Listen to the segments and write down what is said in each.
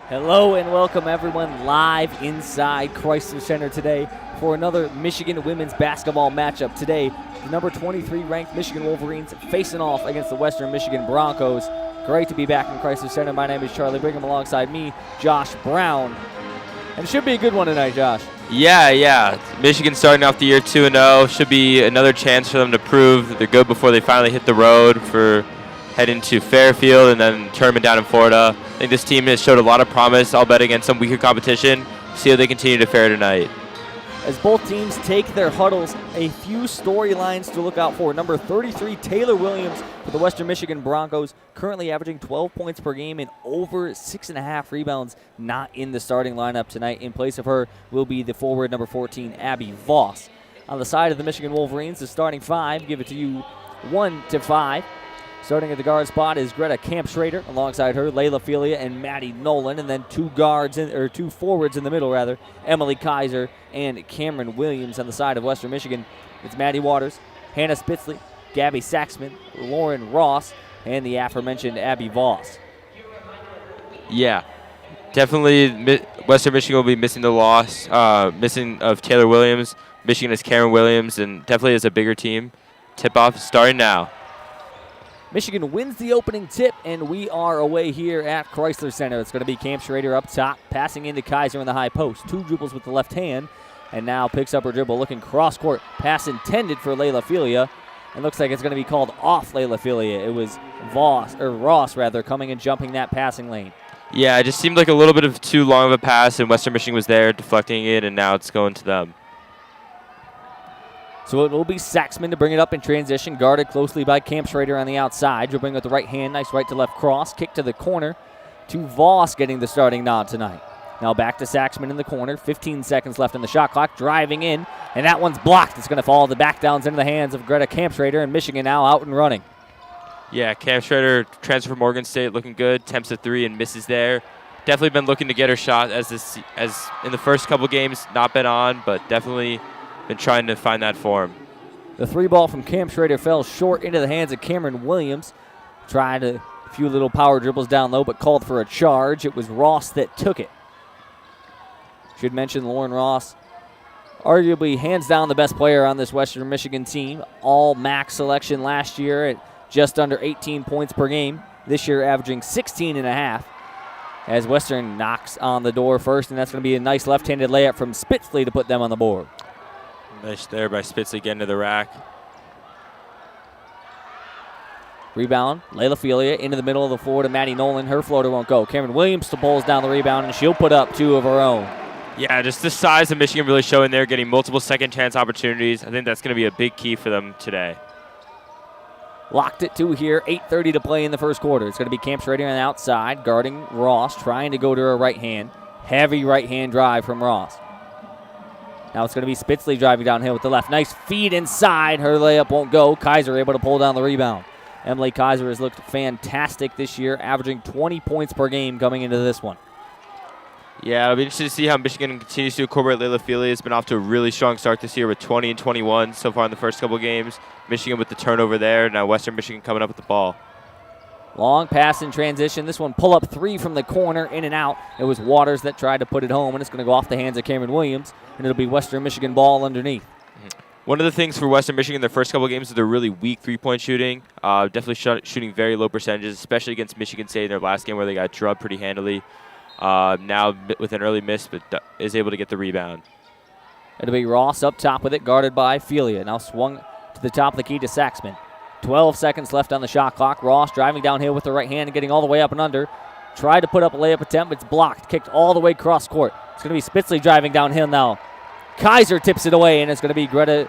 Hello and welcome everyone live inside Chrysler Center today for another Michigan women's basketball matchup. Today, the number 23 ranked Michigan Wolverines facing off against the Western Michigan Broncos. Great to be back in Chrysler Center. My name is Charlie Brigham, alongside me, Josh Brown. And it should be a good one tonight, Josh. Yeah. Michigan starting off the year 2-0. Should be another chance for them to prove they're good before they finally hit the road for heading to Fairfield and then tournament down in Florida. I think this team has showed a lot of promise. I'll bet against some weaker competition. See how they continue to fare tonight. As both teams take their huddles, a few storylines to look out for. Number 33, Taylor Williams for the Western Michigan Broncos, currently averaging 12 points per game and over 6.5 rebounds, not in the starting lineup tonight. In place of her will be the forward, number 14, Abby Voss. On the side of the Michigan Wolverines, the starting five, give it to you 1 to 5. Starting at the guard spot is Greta Kampschrader. Alongside her, Layla Filia and Maddie Nolan. And then two forwards in the middle, Emily Kaiser and Cameron Williams. On the side of Western Michigan, it's Maddie Waters, Hannah Spitzley, Gabby Saxman, Lauren Ross, and the aforementioned Abby Voss. Yeah, definitely Western Michigan will be missing the loss, missing of Taylor Williams. Michigan is Cameron Williams, and definitely is a bigger team. Tip-off starting now. Michigan wins the opening tip, and we are away here at Chrysler Center. It's going to be Kampschrader up top, passing into Kaiser in the high post. 2 dribbles with the left hand, and now picks up her dribble, looking cross-court. Pass intended for Layla Filia, and looks like it's going to be called off Layla Filia. It was Ross coming and jumping that passing lane. Yeah, it just seemed like a little bit of too long of a pass, and Western Michigan was there deflecting it, and now it's going to them. So it will be Saxman to bring it up in transition, guarded closely by Kampschrader on the outside. Dribbling with the right hand, nice right to left cross, kick to the corner to Voss, getting the starting nod tonight. Now back to Saxman in the corner, 15 seconds left on the shot clock, driving in, and that one's blocked. It's going to fall the back downs into the hands of Greta Kampschrader, and Michigan now out and running. Yeah, Kampschrader transfer from Oregon State, looking good, attempts a 3 and misses there. Definitely been looking to get her shot as in the first couple games, not been on, but definitely been trying to find that form. The 3 ball from Kampschrader fell short into the hands of Cameron Williams. Tried a few little power dribbles down low, but called for a charge. It was Ross that took it. Should mention Lauren Ross, arguably hands down the best player on this Western Michigan team. All MAC selection last year at just under 18 points per game. This year averaging 16.5. As Western knocks on the door first, and that's going to be a nice left-handed layup from Spitzley to put them on the board. Nice there by Spitzley getting to the rack. Rebound, Layla Filia into the middle of the floor to Maddie Nolan. Her floater won't go. Cameron Williams pulls down the rebound, and she'll put up 2 of her own. Yeah, just the size of Michigan really showing there, getting multiple second-chance opportunities. I think that's going to be a big key for them today. Locked at 2 here, 8:30 to play in the first quarter. It's going to be Kampschrader on the outside, guarding Ross, trying to go to her right hand. Heavy right-hand drive from Ross. Now it's going to be Spitzley driving downhill with the left. Nice feed inside. Her layup won't go. Kaiser able to pull down the rebound. Emily Kaiser has looked fantastic this year, averaging 20 points per game coming into this one. Yeah, it'll be interesting to see how Michigan continues to incorporate Layla Filia. It's been off to a really strong start this year with 20 and 21 so far in the first couple games. Michigan with the turnover there. Now Western Michigan coming up with the ball. Long pass in transition. This one pull-up 3 from the corner, in and out. It was Waters that tried to put it home, and it's going to go off the hands of Cameron Williams, and it'll be Western Michigan ball underneath. One of the things for Western Michigan in their first couple games is they're really weak three-point shooting. Definitely shooting very low percentages, especially against Michigan State in their last game where they got drubbed pretty handily. Now with an early miss, but is able to get the rebound. It'll be Ross up top with it, guarded by Filia. Now swung to the top of the key to Saxman. 12 seconds left on the shot clock. Ross driving downhill with the right hand and getting all the way up and under. Tried to put up a layup attempt, but it's blocked. Kicked all the way cross court. It's going to be Spitzley driving downhill now. Kaiser tips it away, and it's going to be Greta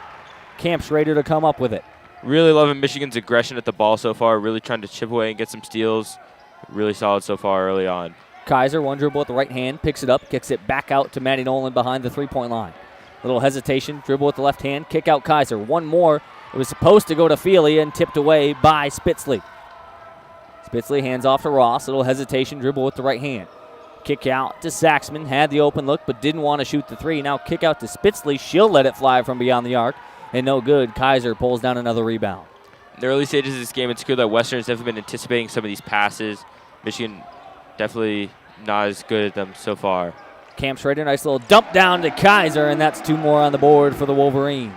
Kampschrader to come up with it. Really loving Michigan's aggression at the ball so far. Really trying to chip away and get some steals. Really solid so far early on. Kaiser, one dribble with the right hand, picks it up, kicks it back out to Maddie Nolan behind the three-point line. Little hesitation, dribble with the left hand, kick out Kaiser. One more. It was supposed to go to Filia and tipped away by Spitzley. Spitzley hands off to Ross. Little hesitation, dribble with the right hand. Kick out to Saxman. Had the open look, but didn't want to shoot the 3. Now kick out to Spitzley. She'll let it fly from beyond the arc. And no good. Kaiser pulls down another rebound. In the early stages of this game, it's clear that Western has definitely been anticipating some of these passes. Michigan definitely not as good at them so far. Cam Schrader, nice little dump down to Kaiser, and that's 2 more on the board for the Wolverines.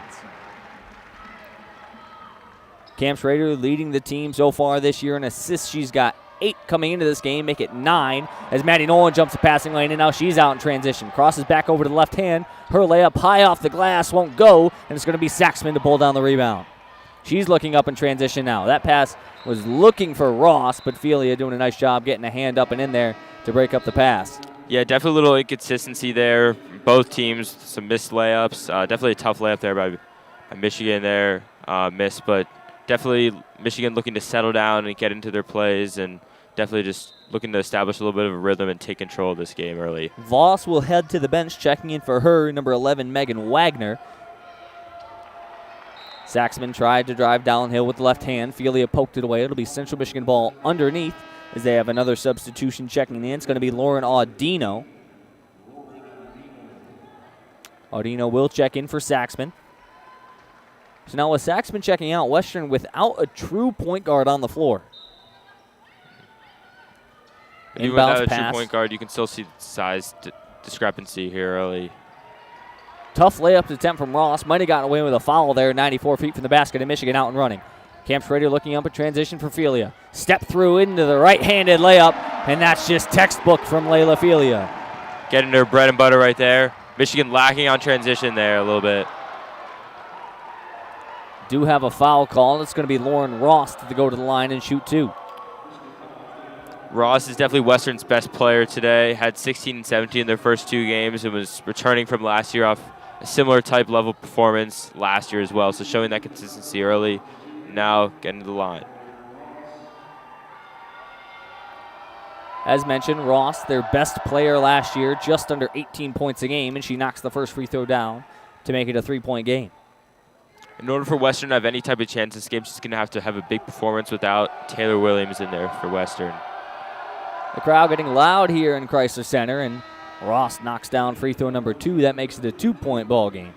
Cam Schrader leading the team so far this year in assists. She's got 8 coming into this game, make it 9 as Maddie Nolan jumps the passing lane, and now she's out in transition. Crosses back over to the left hand. Her layup high off the glass won't go, and it's going to be Saxman to pull down the rebound. She's looking up in transition now. That pass was looking for Ross, but Felia doing a nice job getting a hand up and in there to break up the pass. Yeah, definitely a little inconsistency there. Both teams, some missed layups. Definitely a tough layup there by Michigan there. Missed, but definitely Michigan looking to settle down and get into their plays, and definitely just looking to establish a little bit of a rhythm and take control of this game early. Voss will head to the bench, checking in for her, number 11, Megan Wagner. Saxman tried to drive downhill with the left hand. Felia poked it away. It'll be Central Michigan ball underneath as they have another substitution checking in. It's going to be Lauren Audino. Audino will check in for Saxman. So now with Saxman checking out, Western without a true point guard on the floor. Even without a true point guard, you can still see the size discrepancy here early. Tough layup attempt from Ross. Might have gotten away with a foul there, 94 feet from the basket, and Michigan out and running. Cam Schrader looking up at transition for Felia. Step through into the right-handed layup, and that's just textbook from Layla Felia. Getting her bread and butter right there. Michigan lacking on transition there a little bit. Do have a foul call. It's going to be Lauren Ross to go to the line and shoot 2. Ross is definitely Western's best player today. Had 16 and 17 in their first 2 games and was returning from last year off a similar type level performance last year as well. So showing that consistency early, now getting to the line. As mentioned, Ross, their best player last year, just under 18 points a game, and she knocks the first free throw down to make it a 3-point game. In order for Western to have any type of chance this game, she's going to have a big performance without Taylor Williams in there for Western. The crowd getting loud here in Chrysler Center, and Ross knocks down free throw number 2. That makes it a 2-point ball game.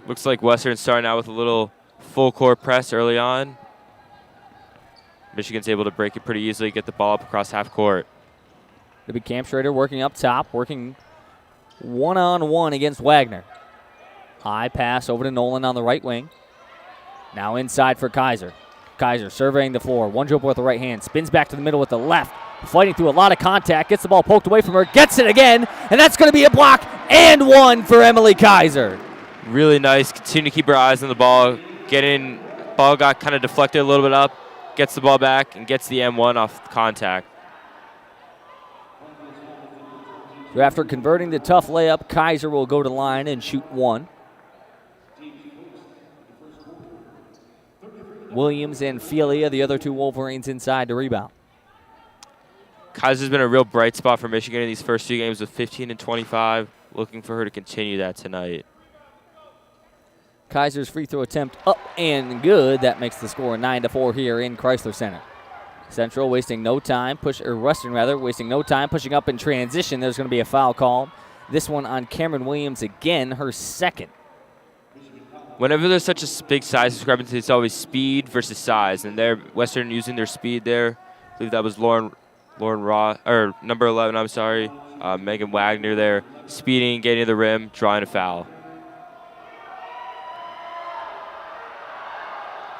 Looks like Western starting out with a little full court press early on. Michigan's able to break it pretty easily, get the ball up across half court. It'll be Cam Schrader working up top, working one-on-one against Wagner. High pass over to Nolan on the right wing. Now inside for Kaiser. Kaiser surveying the floor. One dribble with the right hand. Spins back to the middle with the left. Fighting through a lot of contact. Gets the ball poked away from her. Gets it again. And that's going to be a block and 1 for Emily Kaiser. Really nice. Continue to keep her eyes on the ball. Ball got kind of deflected a little bit up. Gets the ball back and gets the M1 off contact. So after converting the tough layup, Kaiser will go to line and shoot 1. Williams and Felia, the other 2 Wolverines inside to rebound. Kaiser's been a real bright spot for Michigan in these first 2 games with 15 and 25. Looking for her to continue that tonight. Kaiser's free throw attempt up and good. That makes the score 9-4 here in Chrysler Center. Central wasting no time, Western wasting no time pushing up in transition. There's going to be a foul call. This one on Cameron Williams again, her second. Whenever there's such a big size discrepancy, it's always speed versus size, and they're Western using their speed there. I believe that was Lauren Ross, or number 11. I'm sorry, Megan Wagner there, speeding, getting to the rim, drawing a foul.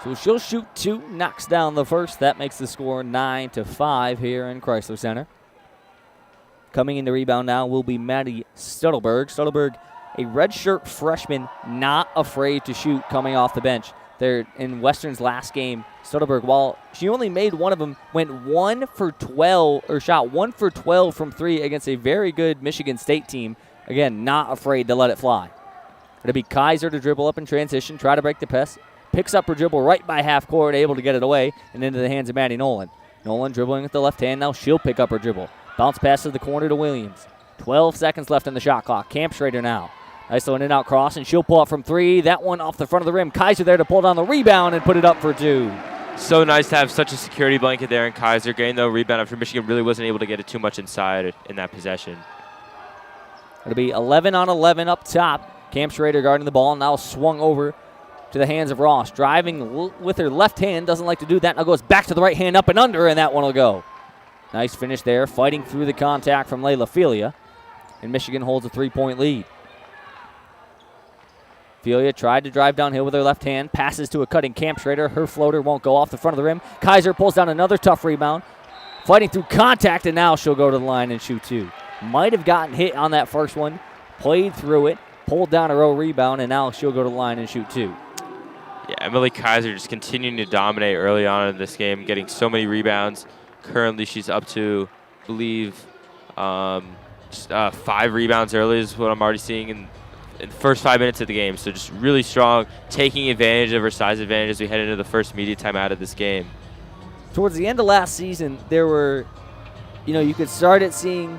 So she'll shoot 2, knocks down the first. That makes the score 9-5 here in Chrysler Center. Coming in the rebound now will be Maddie Stuttleberg. Stuttleberg, a redshirt freshman, not afraid to shoot coming off the bench. There in Western's last game, Stuttleberg, while she only made one of them, went 1 for 12, or shot 1 for 12 from 3 against a very good Michigan State team. Again, not afraid to let it fly. It'll be Kaiser to dribble up in transition, try to break the press. Picks up her dribble right by half court, able to get it away, and into the hands of Maddie Nolan. Nolan dribbling with the left hand. Now she'll pick up her dribble. Bounce pass to the corner to Williams. 12 seconds left on the shot clock. Cam Schrader now. Nice little in-and-out cross, and she'll pull up from 3. That one off the front of the rim. Kaiser there to pull down the rebound and put it up for 2. So nice to have such a security blanket there in Kaiser. Getting the rebound after Michigan really wasn't able to get it too much inside in that possession. It'll be 11 on 11 up top. Cam Schrader guarding the ball, now swung over to the hands of Ross. Driving with her left hand, doesn't like to do that. Now goes back to the right hand, up and under, and that one will go. Nice finish there, fighting through the contact from Layla Filia. And Michigan holds a 3-point lead. Filia tried to drive downhill with her left hand, passes to a cutting Camp Schrader. Her floater won't go off the front of the rim. Kaiser pulls down another tough rebound, fighting through contact, and now she'll go to the line and shoot two. Might have gotten hit on that first one, played through it, pulled down a row rebound, and now she'll go to the line and shoot two. Yeah, Emily Kaiser just continuing to dominate early on in this game, getting so many rebounds. Currently, she's up to, I believe, 5 rebounds early is what I'm already seeing in the first 5 minutes of the game. So just really strong, taking advantage of her size advantage as we head into the first media time out of this game. Towards the end of last season, there were, you could start it seeing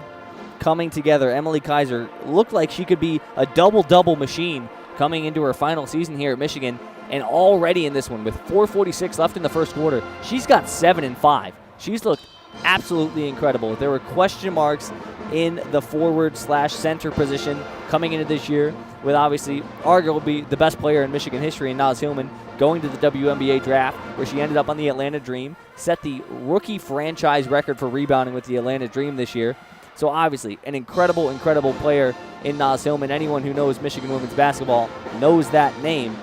coming together. Emily Kaiser looked like she could be a double-double machine coming into her final season here at Michigan. And already in this one, with 4:46 left in the first quarter, she's got 7 and 5. She's looked absolutely incredible. There were question marks in the forward/center position coming into this year, with obviously arguably the best player in Michigan history, Naz Hillman, going to the WNBA draft, where she ended up on the Atlanta Dream, set the rookie franchise record for rebounding with the Atlanta Dream this year. So obviously an incredible, incredible player in Naz Hillman. Anyone who knows Michigan women's basketball knows that name.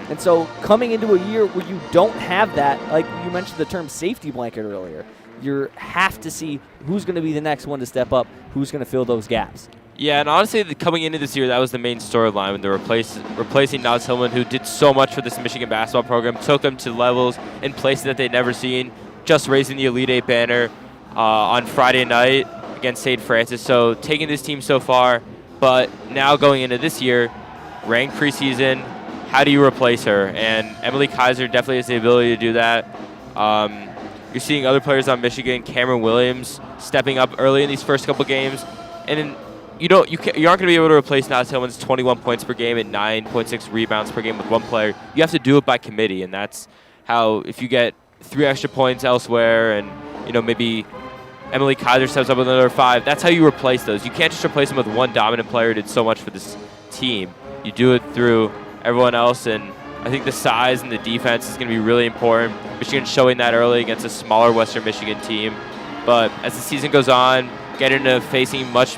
And so coming into a year where you don't have that, like you mentioned the term safety blanket earlier, you have to see who's going to be the next one to step up, who's going to fill those gaps. Yeah, and honestly, coming into this year, that was the main storyline when they're replacing Naz Hillman, who did so much for this Michigan basketball program, took them to levels and places that they'd never seen, just raising the Elite Eight banner on Friday night against St. Francis. So taking this team so far, but now going into this year, ranked preseason, how do you replace her? And Emily Kaiser definitely has the ability to do that. You're seeing other players on Michigan, Cameron Williams, stepping up early in these first couple games. And you aren't going to be able to replace Naz Hillman's 21 points per game and 9.6 rebounds per game with one player. You have to do it by committee, and that's how, if you get 3 extra points elsewhere and, maybe Emily Kaiser steps up with another 5, that's how you replace those. You can't just replace them with one dominant player who did so much for this team. You do it through everyone else, and I think the size and the defense is going to be really important. Michigan showing that early against a smaller Western Michigan team. But as the season goes on, get into facing much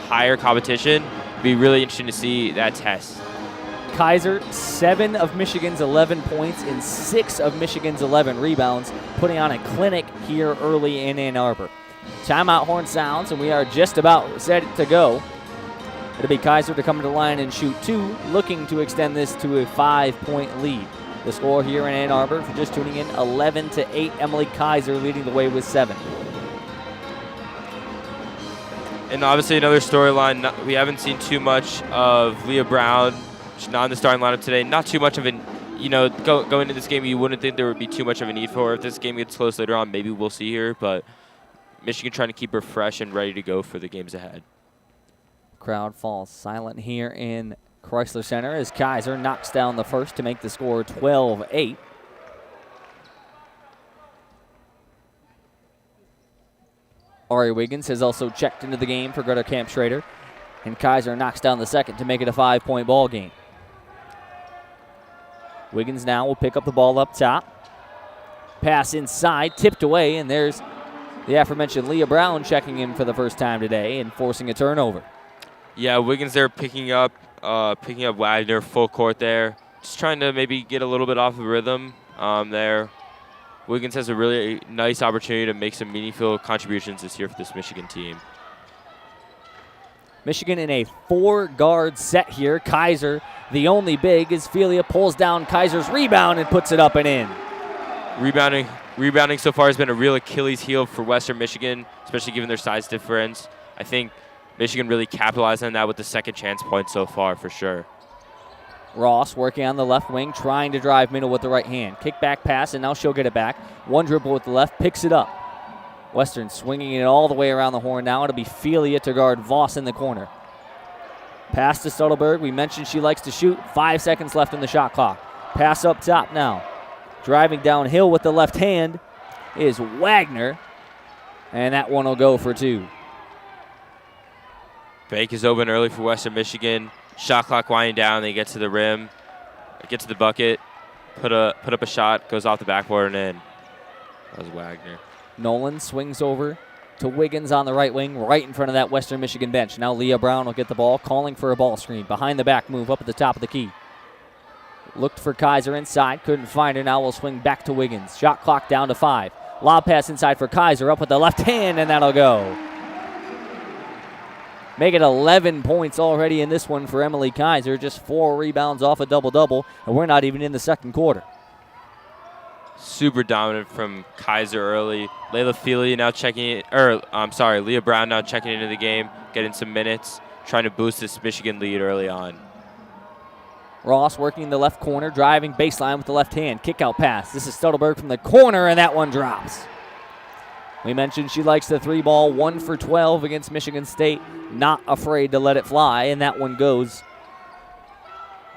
higher competition, it'll be really interesting to see that test. Kaiser, 7 of Michigan's 11 points and 6 of Michigan's 11 rebounds, putting on a clinic here early in Ann Arbor. Timeout horn sounds, and we are just about set to go. It'll be Kaiser to come to the line and shoot 2, looking to extend this to a 5-point lead. The score here in Ann Arbor, for just tuning in, 11-8. Emily Kaiser leading the way with 7. And obviously another storyline, we haven't seen too much of Leah Brown. She's not in the starting lineup today. Not too much of an, going into this game, you wouldn't think there would be too much of a need for her. If this game gets close later on, maybe we'll see her. But Michigan trying to keep her fresh and ready to go for the games ahead. Crowd falls silent here in Chrysler Center as Kaiser knocks down the first to make the score 12-8. Ari Wiggins has also checked into the game for Greta Camp Schrader, and Kaiser knocks down the second to make it a 5-point ball game. Wiggins now will pick up the ball up top. Pass inside, tipped away, and there's the aforementioned Leah Brown checking in for the first time today and forcing a turnover. Yeah, Wiggins there picking up Wagner full court there. Just trying to maybe get a little bit off of rhythm there. Wiggins has a really nice opportunity to make some meaningful contributions this year for this Michigan team. Michigan in a 4-guard set here. Kaiser, the only big, as Filia pulls down Kaiser's rebound and puts it up and in. Rebounding so far has been a real Achilles heel for Western Michigan, especially given their size difference. I think Michigan really capitalized on that with the second chance point so far, for sure. Ross working on the left wing, trying to drive middle with the right hand. Kick back pass, and now she'll get it back. One dribble with the left, picks it up. Western swinging it all the way around the horn now. It'll be Filia to guard Voss in the corner. Pass to Stuttelberg. We mentioned she likes to shoot. 5 seconds left in the shot clock. Pass up top now. Driving downhill with the left hand is Wagner, and that one will go for 2. Bank is open early for Western Michigan. Shot clock winding down. They get to the rim. get to the bucket, put up a shot, goes off the backboard and in. That was Wagner. Nolan swings over to Wiggins on the right wing, right in front of that Western Michigan bench. Now Leah Brown will get the ball, calling for a ball screen. Behind the back move up at the top of the key. Looked for Kaiser inside, couldn't find her. Now we'll swing back to Wiggins. Shot clock down to 5. Lob pass inside for Kaiser, up with the left hand, and that'll go. Make it 11 points already in this one for Emily Kaiser. Just 4 rebounds off a double-double, and we're not even in the second quarter. Super dominant from Kaiser early. Leah Brown now checking into the game, getting some minutes, trying to boost this Michigan lead early on. Ross working the left corner, driving baseline with the left hand. Kick out pass. This is Stuttelberg from the corner, and that one drops. We mentioned she likes the 3 ball, 1 for 12 against Michigan State. Not afraid to let it fly, and that one goes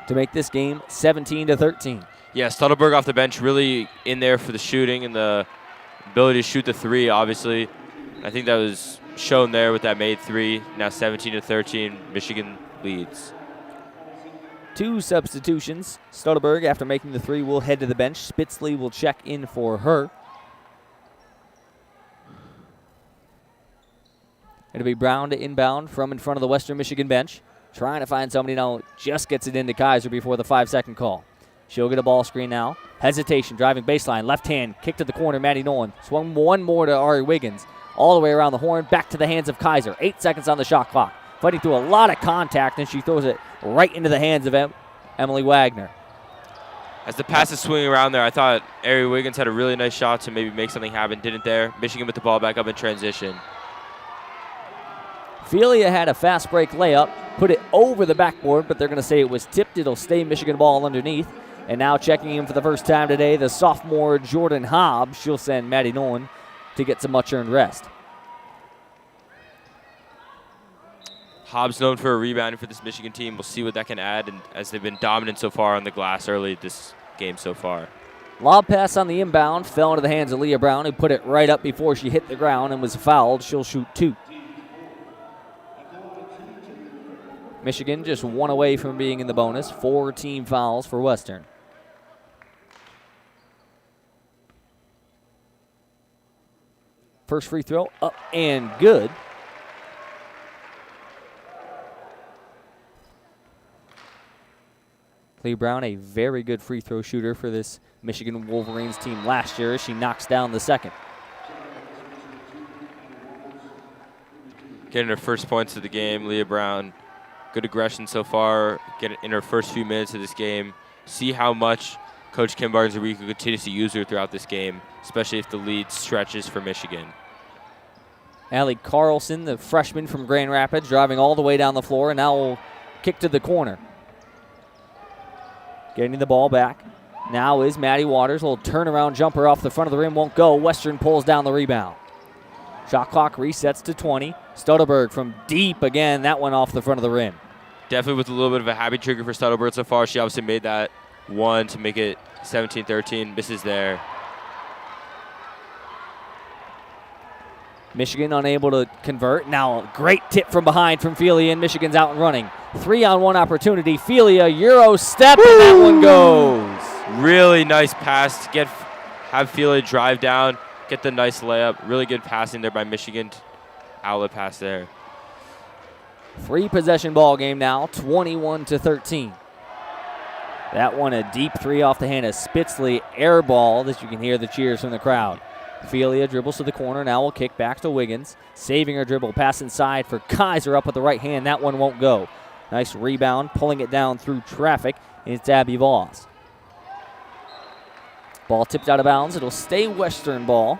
to make this game 17-13. Yeah, Stuttelberg off the bench really in there for the shooting and the ability to shoot the 3, obviously. I think that was shown there with that made 3. Now 17-13, Michigan leads. 2 substitutions. Stuttelberg, after making the 3, will head to the bench. Spitzley will check in for her. It'll be Brown to inbound from in front of the Western Michigan bench. Trying to find somebody now, just gets it into Kaiser before the 5-second call. She'll get a ball screen now. Hesitation, driving baseline, left hand, kick to the corner, Maddie Nolan. Swung one more to Ari Wiggins. All the way around the horn, back to the hands of Kaiser. 8 seconds on the shot clock. Fighting through a lot of contact, and she throws it right into the hands of Emily Wagner. As the pass is swinging around there, I thought Ari Wiggins had a really nice shot to maybe make something happen. Didn't there. Michigan with the ball back up in transition. Felia had a fast break layup, put it over the backboard, but they're going to say it was tipped. It'll stay Michigan ball underneath. And now checking in for the first time today, the sophomore Jordan Hobbs. She'll send Maddie Nolan to get some much-earned rest. Hobbs known for a rebounding for this Michigan team. We'll see what that can add, and as they've been dominant so far on the glass early this game so far. Lob pass on the inbound fell into the hands of Leah Brown, who put it right up before she hit the ground and was fouled. She'll shoot 2. Michigan just 1 away from being in the bonus. 4 team fouls for Western. First free throw up and good. Leah Brown, a very good free throw shooter for this Michigan Wolverines team last year as she knocks down the second. Getting her first points of the game, Leah Brown. Good aggression so far, get in her first few minutes of this game. See how much Coach Kim Barnes-Enrique continues to use her throughout this game, especially if the lead stretches for Michigan. Allie Carlson, the freshman from Grand Rapids, driving all the way down the floor, and now will kick to the corner. Getting the ball back. Now is Maddie Waters. A little turnaround jumper off the front of the rim, won't go. Western pulls down the rebound. Shot clock resets to 20. Stuttelberg from deep again. That one off the front of the rim. Definitely with a little bit of a happy trigger for Stuttelberg so far. She obviously made that one to make it 17-13. Misses there. Michigan unable to convert. Now a great tip from behind from Felia, and Michigan's out and running. 3-on-1 opportunity. Felia, Euro step, and that one goes. Really nice pass to have Felia drive down, get the nice layup. Really good passing there by Michigan. Outlet pass there. 3-possession ball game now, 21-13. That one a deep 3 off the hand of Spitzley. Air ball that you can hear the cheers from the crowd. Felia dribbles to the corner. Now will kick back to Wiggins. Saving her dribble. Pass inside for Kaiser up with the right hand. That one won't go. Nice rebound. Pulling it down through traffic. It's Abby Voss. Ball tipped out of bounds. It'll stay Western ball.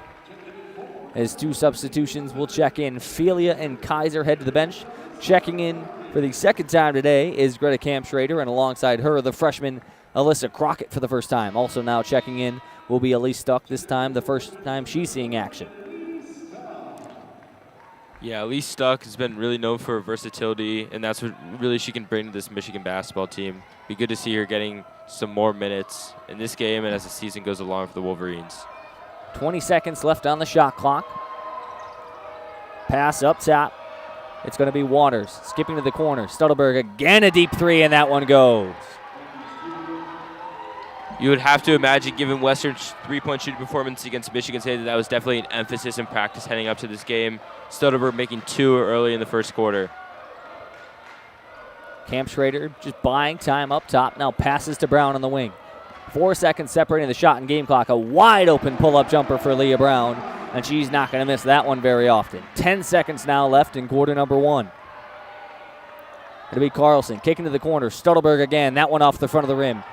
As 2 substitutions will check in. Felia and Kaiser head to the bench. Checking in for the second time today is Greta Kamp-Schrader, and alongside her, the freshman Alyssa Crockett for the first time. Also now checking in will be Elise Stuck, this time the first time she's seeing action. Yeah, Elise Stuck has been really known for her versatility, and that's what really she can bring to this Michigan basketball team. Be good to see her getting some more minutes in this game and as the season goes along for the Wolverines. 20 seconds left on the shot clock. Pass up top. It's going to be Waters skipping to the corner. Stuttelberg again, a deep 3, and that one goes. You would have to imagine, given Western's three-point shooting performance against Michigan State, that was definitely an emphasis in practice heading up to this game. Stutterberg making 2 early in the first quarter. Cam Schrader just buying time up top. Now passes to Brown on the wing. 4 seconds separating the shot and game clock. A wide open pull-up jumper for Leah Brown, and she's not going to miss that one very often. 10 seconds now left in quarter number 1. It'll be Carlson kicking to the corner. Stutterberg again. That one off the front of the rim.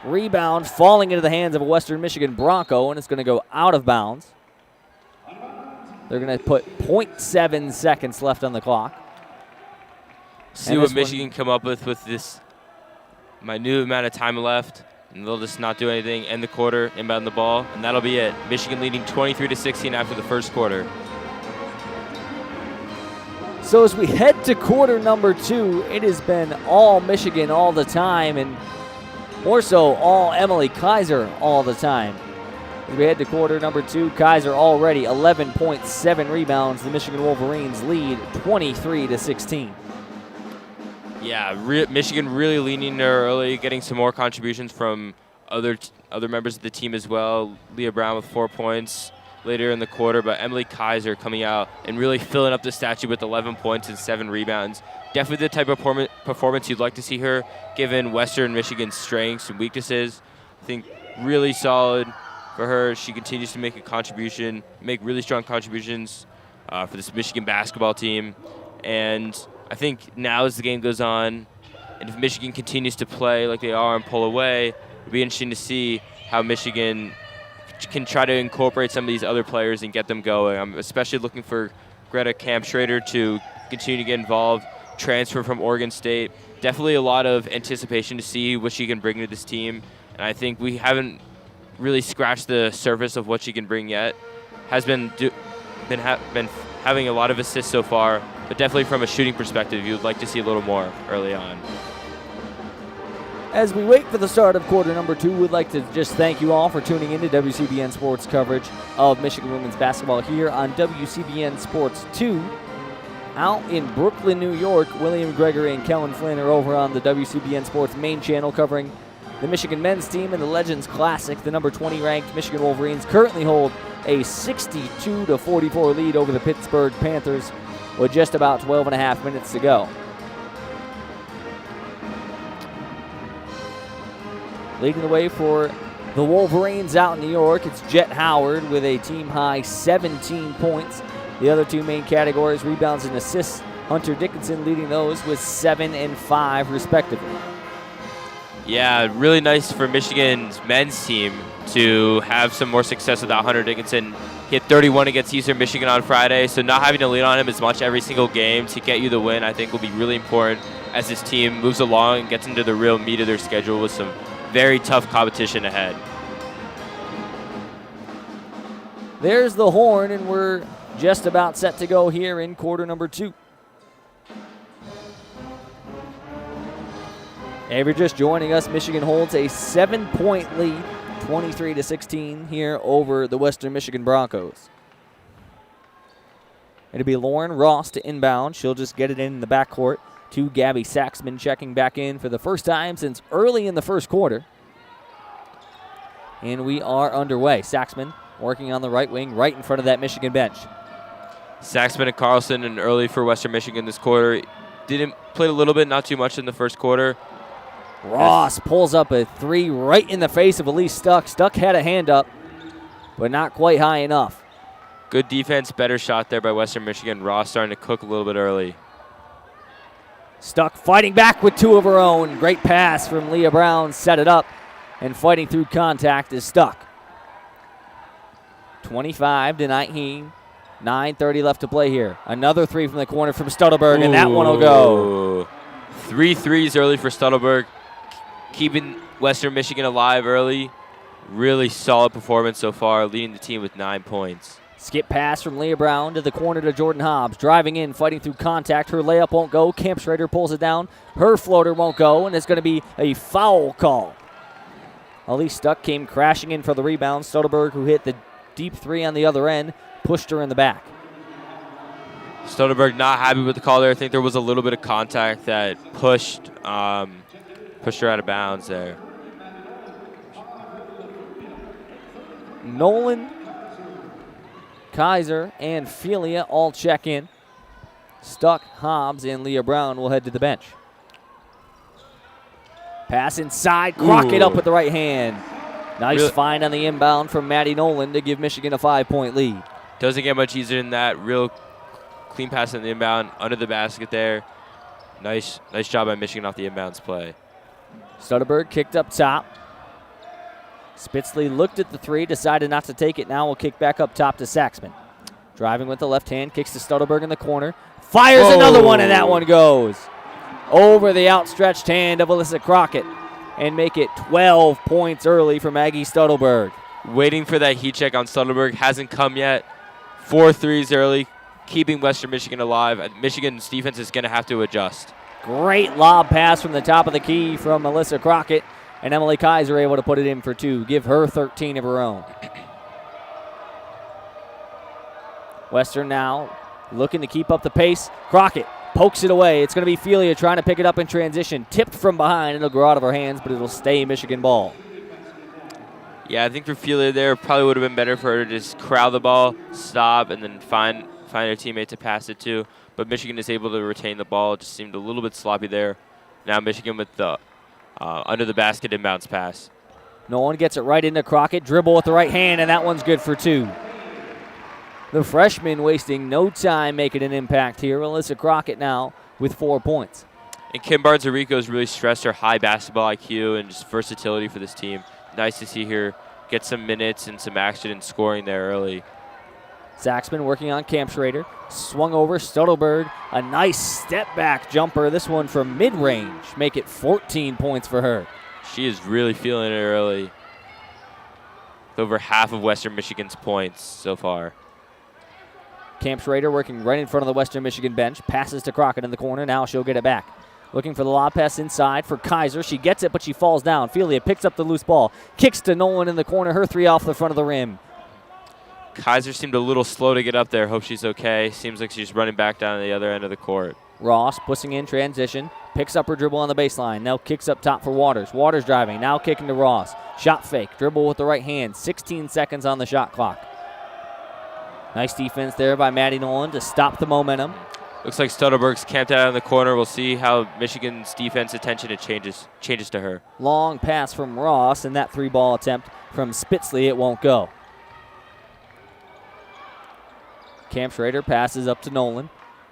Rebound falling into the hands of a Western Michigan Bronco, and it's going to go out of bounds. They're going to put 0.7 seconds left on the clock. See what Michigan come up with this minute amount of time left, and they'll just not do anything, end the quarter, inbound the ball, and that'll be it. Michigan leading 23-16 after the first quarter. So as we head to quarter number 2, it has been all Michigan all the time, and more so all Emily Kaiser all the time. As we head to quarter number 2, Kaiser already 11.7 rebounds. The Michigan Wolverines lead 23-16. Yeah, Michigan really leaning there early, getting some more contributions from other members of the team as well. Leah Brown with 4 points later in the quarter, but Emily Kaiser coming out and really filling up the statue with 11 points and 7 rebounds. Definitely the type of performance you'd like to see her, given Western Michigan's strengths and weaknesses. I think really solid for her. She continues to make a contribution, make really strong contributions for this Michigan basketball team. And I think now as the game goes on, and if Michigan continues to play like they are and pull away, it'll be interesting to see how Michigan can try to incorporate some of these other players and get them going. I'm especially looking for Greta Camp-Schrader to continue to get involved, transfer from Oregon State. Definitely a lot of anticipation to see what she can bring to this team, and I think we haven't really scratched the surface of what she can bring yet. Has been having a lot of assists so far, but definitely from a shooting perspective, you would like to see a little more early on. As we wait for the start of quarter number 2, we'd like to just thank you all for tuning in to WCBN Sports coverage of Michigan women's basketball here on WCBN Sports 2. Out in Brooklyn, New York, William Gregory and Kellen Flynn are over on the WCBN Sports main channel covering the Michigan men's team in the Legends Classic. The number 20 ranked Michigan Wolverines currently hold a 62-44 lead over the Pittsburgh Panthers with just about 12 and a half minutes to go. Leading the way for the Wolverines out in New York, it's Jet Howard with a team-high 17 points. The other two main categories, rebounds and assists, Hunter Dickinson leading those with 7 and 5 respectively. Yeah, really nice for Michigan's men's team to have some more success without Hunter Dickinson. He had 31 against Eastern Michigan on Friday, so not having to lean on him as much every single game to get you the win, I think will be really important as this team moves along and gets into the real meat of their schedule with some very tough competition ahead. There's the horn, and we're just about set to go here in quarter number 2. If you're just joining us, Michigan holds a 7-point lead, 23-16 here over the Western Michigan Broncos. It'll be Lauren Ross to inbound. She'll just get it in the backcourt to Gabby Saxman, checking back in for the first time since early in the first quarter. And we are underway. Saxman working on the right wing, right in front of that Michigan bench. Saxman and Carlson and early for Western Michigan this quarter. Played a little bit, not too much in the first quarter. Ross pulls up a 3 right in the face of Elise Stuck. Stuck had a hand up, but not quite high enough. Good defense, better shot there by Western Michigan. Ross starting to cook a little bit early. Stuck fighting back with 2 of her own. Great pass from Leah Brown, set it up, and fighting through contact is Stuck. 25-19, 9:30 left to play here. Another 3 from the corner from Stutterberg, and that one will go. 3 threes early for Stutterberg, keeping Western Michigan alive early. Really solid performance so far, leading the team with 9 points. Skip pass from Leah Brown to the corner to Jordan Hobbs. Driving in, fighting through contact. Her layup won't go. Camp Schrader pulls it down. Her floater won't go, and it's going to be a foul call. Elise Stuck came crashing in for the rebound. Stutterberg, who hit the deep 3 on the other end, pushed her in the back. Stutterberg not happy with the call there. I think there was a little bit of contact that pushed her out of bounds there. Nolan, Kaiser, and Felia all check in. Stuck, Hobbs, and Leah Brown will head to the bench. Pass inside, Crockett up with the right hand. Nice find on the inbound from Maddie Nolan to give Michigan a 5-point lead. Doesn't get much easier than that. Real clean pass on the inbound, under the basket there. Nice job by Michigan off the inbounds play. Stutterberg kicked up top. Spitzley looked at the three, decided not to take it. Now will kick back up top to Saxman. Driving with the left hand, kicks to Stutterberg in the corner. Fires another one, and that one goes over the outstretched hand of Alyssa Crockett and make it 12 points early for Maggie Stutterberg. Waiting for that heat check on Stutterberg. Hasn't come yet. 4 threes early, keeping Western Michigan alive. Michigan's defense is going to have to adjust. Great lob pass from the top of the key from Alyssa Crockett, and Emily Kaiser able to put it in for 2. Give her 13 of her own. Western now looking to keep up the pace. Crockett pokes it away. It's going to be Felia trying to pick it up in transition. Tipped from behind. It'll go out of her hands, but it'll stay Michigan ball. Yeah, I think for Felia there, probably would have been better for her to just corral the ball, stop, and then find her teammate to pass it to. But Michigan is able to retain the ball. It just seemed a little bit sloppy there. Now Michigan with the under the basket inbounds pass. Nolan gets it right into Crockett. Dribble with the right hand, and that one's good for 2. The freshman wasting no time making an impact here. Alyssa Crockett now with 4 points. And Kim Barnes-Arico has really stressed her high basketball IQ and just versatility for this team. Nice to see her get some minutes and some action and scoring there early. Saxman working on Camp Schrader. Swung over Stuttelberg. A nice step-back jumper. This one from mid-range. Make it 14 points for her. She is really feeling it early. With over half of Western Michigan's points so far. Camp Schrader working right in front of the Western Michigan bench. Passes to Crockett in the corner. Now she'll get it back. Looking for the lob pass inside for Kaiser. She gets it, but she falls down. Felia picks up the loose ball. Kicks to Nolan in the corner. Her 3 off the front of the rim. Kaiser seemed a little slow to get up there. Hope she's okay. Seems like she's running back down the other end of the court. Ross pushing in transition. Picks up her dribble on the baseline. Now kicks up top for Waters. Waters driving. Now kicking to Ross. Shot fake. Dribble with the right hand. 16 seconds on the shot clock. Nice defense there by Maddie Nolan to stop the momentum. Looks like Stutterberg's camped out in the corner. We'll see how Michigan's defense attention changes to her. Long pass from Ross, and that 3-ball attempt from Spitzley. It won't go. Camp Schrader passes up to Nolan.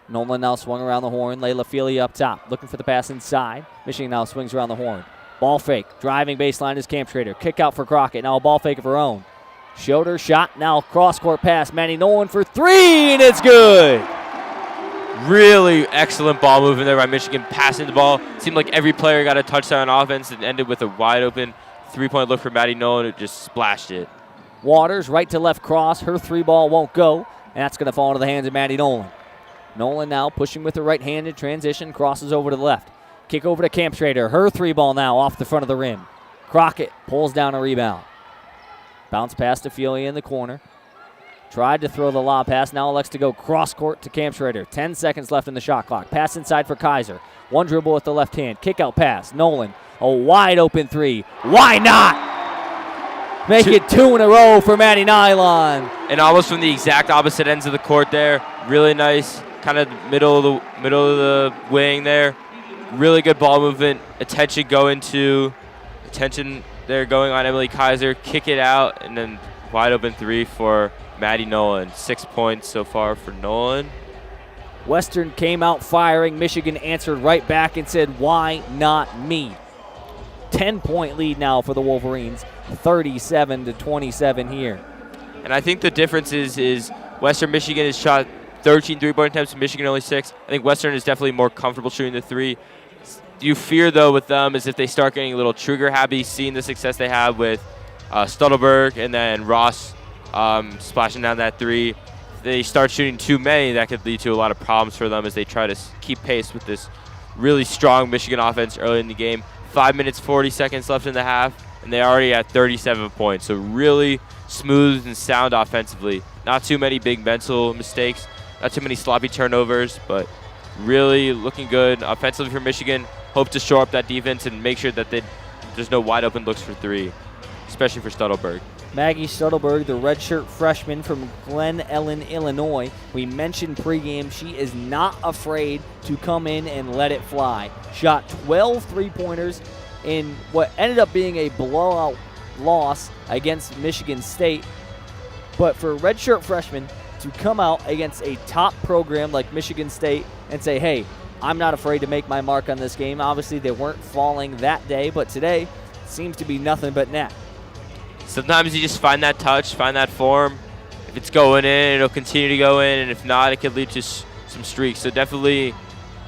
Nolan now swung around the horn. Layla Feely up top, looking for the pass inside. Michigan now swings around the horn. Ball fake. Driving baseline is Camp Schrader. Kick out for Crockett. Now a ball fake of her own. Showed her shot. Now cross-court pass. Maddie Nolan for 3, and it's good. Really excellent ball movement there by Michigan, passing the ball. Seemed like every player got a touchdown on offense and ended with a wide-open 3-point look for Maddie Nolan, who just splashed it. Waters, right to left cross. Her 3-ball won't go, and that's going to fall into the hands of Maddie Nolan. Nolan now pushing with the right hand in transition, crosses over to the left. Kick over to Camp Schrader. Her 3-ball now off the front of the rim. Crockett pulls down a rebound. Bounce pass to Feely in the corner. Tried to throw the lob pass. Now elects to go cross-court to Camp Schrader. 10 seconds left in the shot clock. Pass inside for Kaiser. One dribble with the left hand. Kick-out pass. Nolan, a wide-open 3. Why not? Make it 2 in a row for Maddie Nylon. And almost from the exact opposite ends of the court there. Really nice, kind of middle of the wing there. Really good ball movement. Attention there going on Emily Kaiser. Kick it out, and then wide-open 3 for Maddie Nolan. 6 points so far for Nolan. Western came out firing. Michigan answered right back and said, why not me? 10-point lead now for the Wolverines. 37-27 here. And I think the difference is Western Michigan has shot 13 3-point attempts, Michigan only 6. I think Western is definitely more comfortable shooting the 3. You fear, though, with them is if they start getting a little trigger happy, seeing the success they have with Stuttelberg and then Ross splashing down that 3. If they start shooting too many, that could lead to a lot of problems for them as they try to keep pace with this really strong Michigan offense early in the game. 5 minutes, 40 seconds left in the half, and they're already at 37 points. So really smooth and sound offensively. Not too many big mental mistakes, not too many sloppy turnovers, but really looking good offensively for Michigan. Hope to shore up that defense and make sure that there's no wide open looks for 3, especially for Stuttelberg. Maggie Stuttelberg, the redshirt freshman from Glen Ellen, Illinois. We mentioned pregame she is not afraid to come in and let it fly. Shot 12 three-pointers in what ended up being a blowout loss against Michigan State. But for a redshirt freshman to come out against a top program like Michigan State and say, hey, I'm not afraid to make my mark on this game. Obviously, they weren't falling that day, but today seems to be nothing but net. Sometimes you just find that touch, find that form. If it's going in, it'll continue to go in, and if not, it could lead to some streaks. So definitely,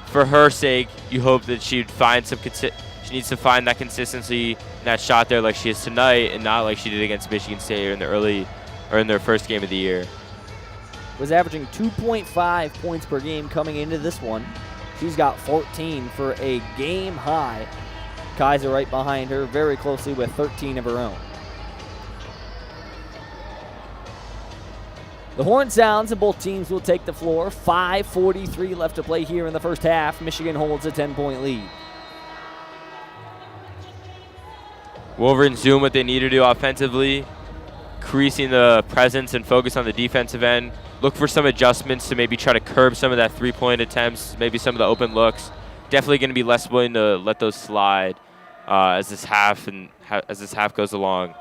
for her sake, you hope that she'd find some. She needs to find that consistency in that shot there, like she is tonight, and not like she did against Michigan State in their first game of the year. Was averaging 2.5 points per game coming into this one. She's got 14 for a game high. Kaiser right behind her, very closely with 13 of her own. The horn sounds and both teams will take the floor. 5:43 left to play here in the first half. Michigan holds a 10-point lead. Wolverines doing what they need to do offensively, increasing the presence and focus on the defensive end. Look for some adjustments to maybe try to curb some of that three-point attempts, maybe some of the open looks. Definitely going to be less willing to let those slide as this half goes along.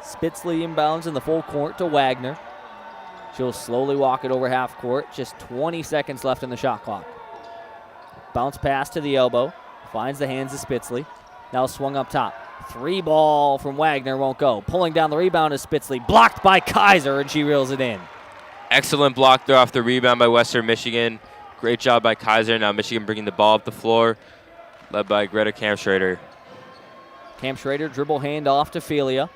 Spitzley inbounds in the full court to Wagner. She'll slowly walk it over half court. Just 20 seconds left in the shot clock. Bounce pass to the elbow. Finds the hands of Spitzley. Now swung up top. Three ball from Wagner won't go. Pulling down the rebound is Spitzley. Blocked by Kaiser, and she reels it in. Excellent block there off the rebound by Western Michigan. Great job by Kaiser. Now Michigan bringing the ball up the floor, led by Greta Kampschrader. Kampschrader dribble hand off to Felia.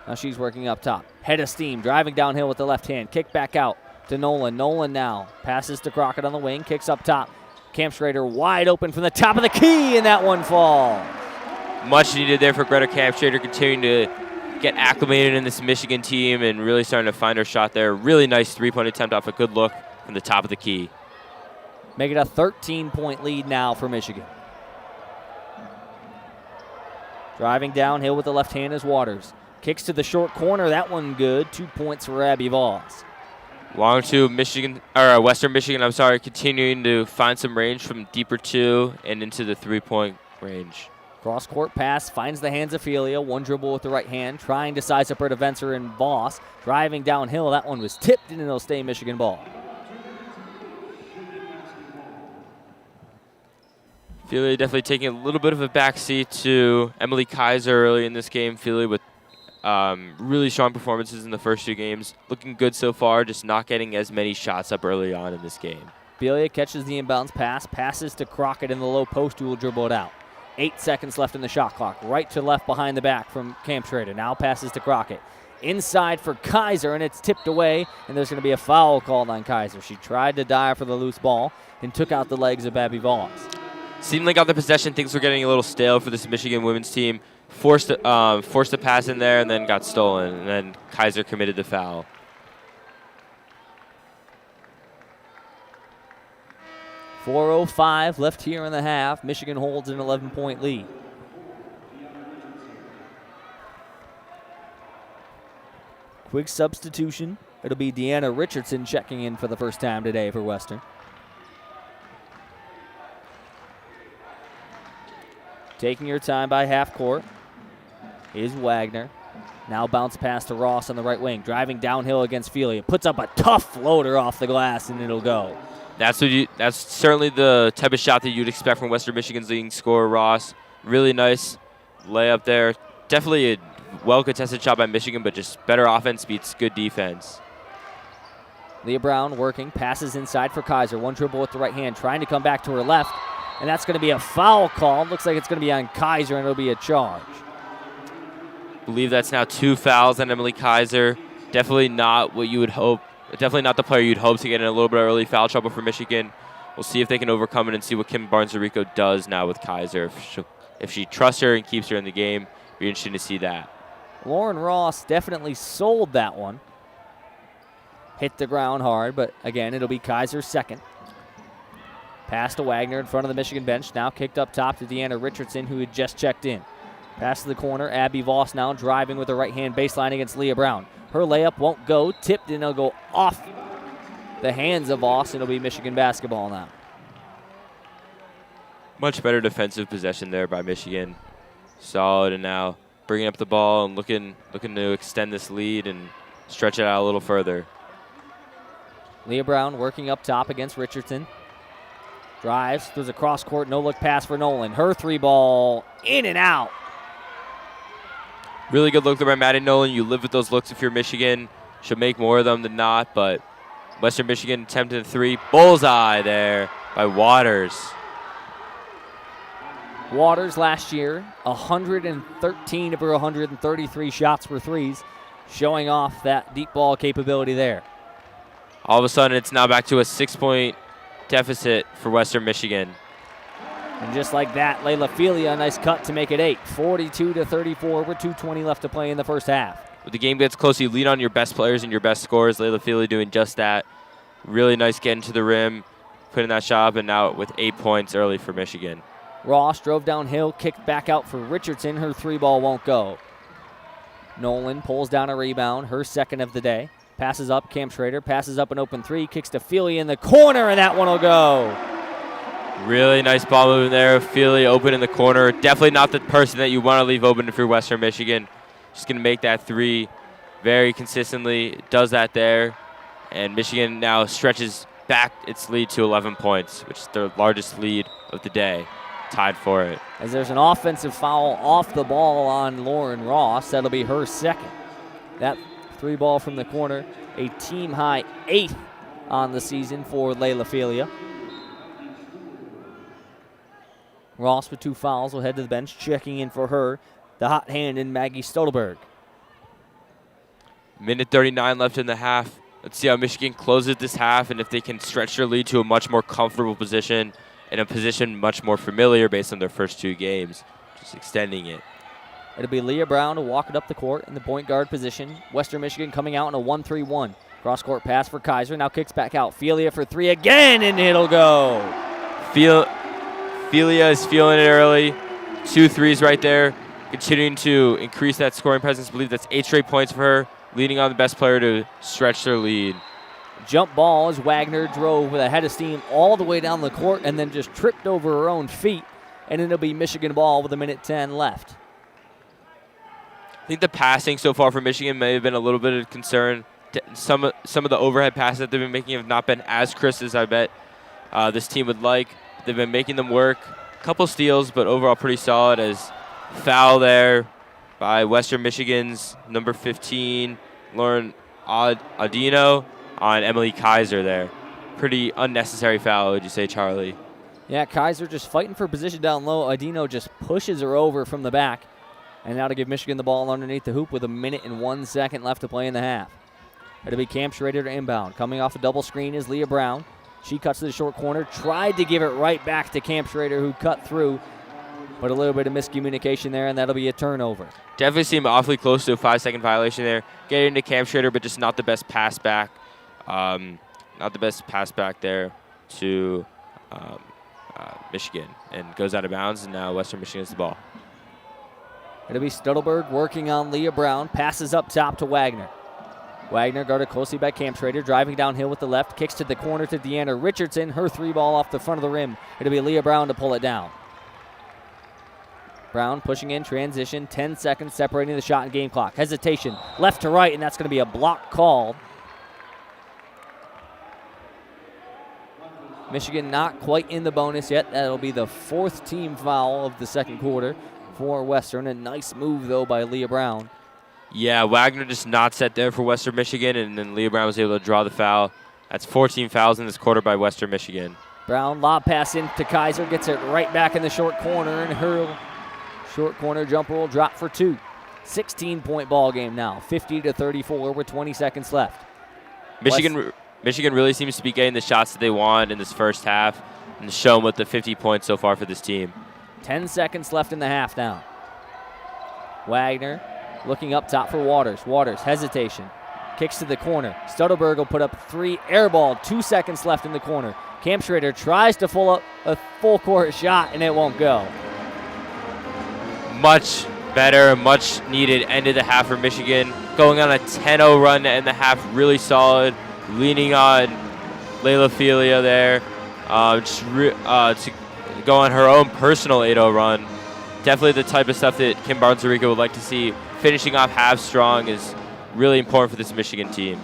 Now she's working up top. Head of steam, driving downhill with the left hand. Kick back out to Nolan. Nolan now passes to Crockett on the wing. Kicks up top. Kampschrader wide open from the top of the key, and that one fall. Much needed there for Greta Kampschrader, continuing to get acclimated in this Michigan team and really starting to find her shot there. Really nice three-point attempt off a good look from the top of the key. Make it a 13-point lead now for Michigan. Driving downhill with the left hand is Waters. Kicks to the short corner. That one good. 2 points for Abby Voss. Long to Western Michigan, continuing to find some range from deeper two and into the three-point range. Cross-court pass finds the hands of Felia. One dribble with the right hand, trying to size up her defender in Voss. Driving downhill. That one was tipped, and it'll stay Michigan ball. Felia definitely taking a little bit of a backseat to Emily Kaiser early in this game. Felia with really strong performances in the first two games. Looking good so far, just not getting as many shots up early on in this game. Felia catches the inbounds pass, passes to Crockett in the low post, who will dribble it out. 8 seconds left in the shot clock. Right to left behind the back from Kampschrader. Now passes to Crockett. Inside for Kaiser, and it's tipped away, and there's going to be a foul called on Kaiser. She tried to dive for the loose ball and took out the legs of Abby Voss. Seemed like on the possession, things were getting a little stale for this Michigan women's team. Forced a pass in there and then got stolen, and then Kaiser committed the foul. .405 left here in the half. Michigan holds an 11-point lead. Quick substitution. It'll be Deanna Richardson checking in for the first time today for Western. Taking her time by half court is Wagner. Now bounce pass to Ross on the right wing. Driving downhill against Felia. Puts up a tough floater off the glass, and it'll go. That's certainly the type of shot that you'd expect from Western Michigan's leading scorer, Ross. Really nice layup there. Definitely a well-contested shot by Michigan, but just better offense beats good defense. Leah Brown working. Passes inside for Kaiser. One dribble with the right hand. Trying to come back to her left. And that's going to be a foul call. Looks like it's going to be on Kaiser, and it'll be a charge. I believe that's now 2 fouls on Emily Kaiser. Definitely not what you would hope. Definitely not the player you'd hope to get in a little bit of early foul trouble for Michigan. We'll see if they can overcome it and see what Kim Barnes-Rico does now with Kaiser. If she trusts her and keeps her in the game, it'll be interesting to see that. Lauren Ross definitely sold that one. Hit the ground hard, but again, it'll be Kaiser's second. Pass to Wagner in front of the Michigan bench. Now kicked up top to Deanna Richardson, who had just checked in. Pass to the corner. Abby Voss now driving with the right-hand baseline against Leah Brown. Her layup won't go. Tipped and it'll go off the hands of Voss. It'll be Michigan basketball now. Much better defensive possession there by Michigan. Solid, and now bringing up the ball and looking to extend this lead and stretch it out a little further. Leah Brown working up top against Richardson. Drives, throws a cross-court, no-look pass for Nolan. Her three ball in and out. Really good look there by Maddie Nolan. You live with those looks if you're Michigan. Should make more of them than not, but Western Michigan attempted a three. Bullseye there by Waters. Waters last year, 113 of her 133 shots were threes, showing off that deep ball capability there. All of a sudden, it's now back to a 6-point deficit for Western Michigan. And just like that, Layla Felia, a nice cut to make it 8. 42-34 with 2:20 left to play in the first half. When the game gets close, you lean on your best players and your best scorers. Layla Feely doing just that. Really nice getting to the rim, putting that shot up, and now with 8 points early for Michigan. Ross drove downhill, kicked back out for Richardson. Her three ball won't go. Nolan pulls down a rebound, her second of the day. Passes up, Cam Schrader passes up an open three, kicks to Feely in the corner, and that one will go. Really nice ball movement there. Feely open in the corner. Definitely not the person that you want to leave open if you're Western Michigan. Just going to make that three very consistently. Does that there. And Michigan now stretches back its lead to 11 points, which is their largest lead of the day. Tied for it. As there's an offensive foul off the ball on Lauren Ross. That'll be her second. That three ball from the corner, a team-high 8th on the season for Layla Felia. Ross with 2 fouls will head to the bench. Checking in for her, the hot hand in Maggie Stolberg. Minute 39 left in the half. Let's see how Michigan closes this half and if they can stretch their lead to a much more comfortable position, in a position much more familiar based on their first 2 games, just extending it. It'll be Leah Brown to walk it up the court in the point guard position. Western Michigan coming out in a 1-3-1. Cross-court pass for Kaiser, now kicks back out. Felia for 3 again, and it'll go. Felia is feeling it early. 2 threes right there, continuing to increase that scoring presence. I believe that's 8 straight points for her, leading on the best player to stretch their lead. Jump ball as Wagner drove with a head of steam all the way down the court and then just tripped over her own feet, and it'll be Michigan ball with a minute 10 left. I think the passing so far for Michigan may have been a little bit of concern. Some of the overhead passes that they've been making have not been as crisp as I bet this team would like. They've been making them work. A couple steals, but overall pretty solid. As foul there by Western Michigan's number 15, Lauren Audino, on Emily Kaiser there. Pretty unnecessary foul, would you say, Charlie? Yeah, Kaiser just fighting for position down low. Audino just pushes her over from the back. And now to give Michigan the ball underneath the hoop with a minute and 1 second left to play in the half. It'll be Cam Schrader to inbound. Coming off a double screen is Leah Brown. She cuts to the short corner, tried to give it right back to Cam Schrader, who cut through. But a little bit of miscommunication there, and that'll be a turnover. Definitely seemed awfully close to a 5-second violation there. Getting to Cam Schrader, but just not the best pass back. Not the best pass back there to Michigan, and goes out of bounds, and now Western Michigan has the ball. It'll be Studelberg working on Leah Brown, passes up top to Wagner. Wagner guarded closely by Cam Schrader, driving downhill with the left, kicks to the corner to Deanna Richardson, her 3 ball off the front of the rim. It'll be Leah Brown to pull it down. Brown pushing in transition, 10 seconds separating the shot and game clock. Hesitation, left to right, and that's going to be a block called. Michigan not quite in the bonus yet. That'll be the 4th team foul of the second quarter for Western. A nice move, though, by Leah Brown. Yeah, Wagner just not set there for Western Michigan, and then Leah Brown was able to draw the foul. That's 14 fouls in this quarter by Western Michigan. Brown lob pass in to Kaiser, gets it right back in the short corner, and her short corner jumper will drop for 2. 16-point ball game now, 50-34 with 20 seconds left. Michigan really seems to be getting the shots that they want in this first half, and shown with the 50 points so far for this team. 10 seconds left in the half now. Wagner looking up top for Waters. Waters, hesitation. Kicks to the corner. Studelberg will put up 3, air ball, 2 seconds left in the corner. Cam Schrader tries to a full court shot, and it won't go. Much better, much needed end of the half for Michigan. Going on a 10-0 run to end the half, really solid. Leaning on Layla Filia there to go on her own personal 8-0 run. Definitely the type of stuff that Kim Barnes-Arica would like to see. Finishing off half strong is really important for this Michigan team.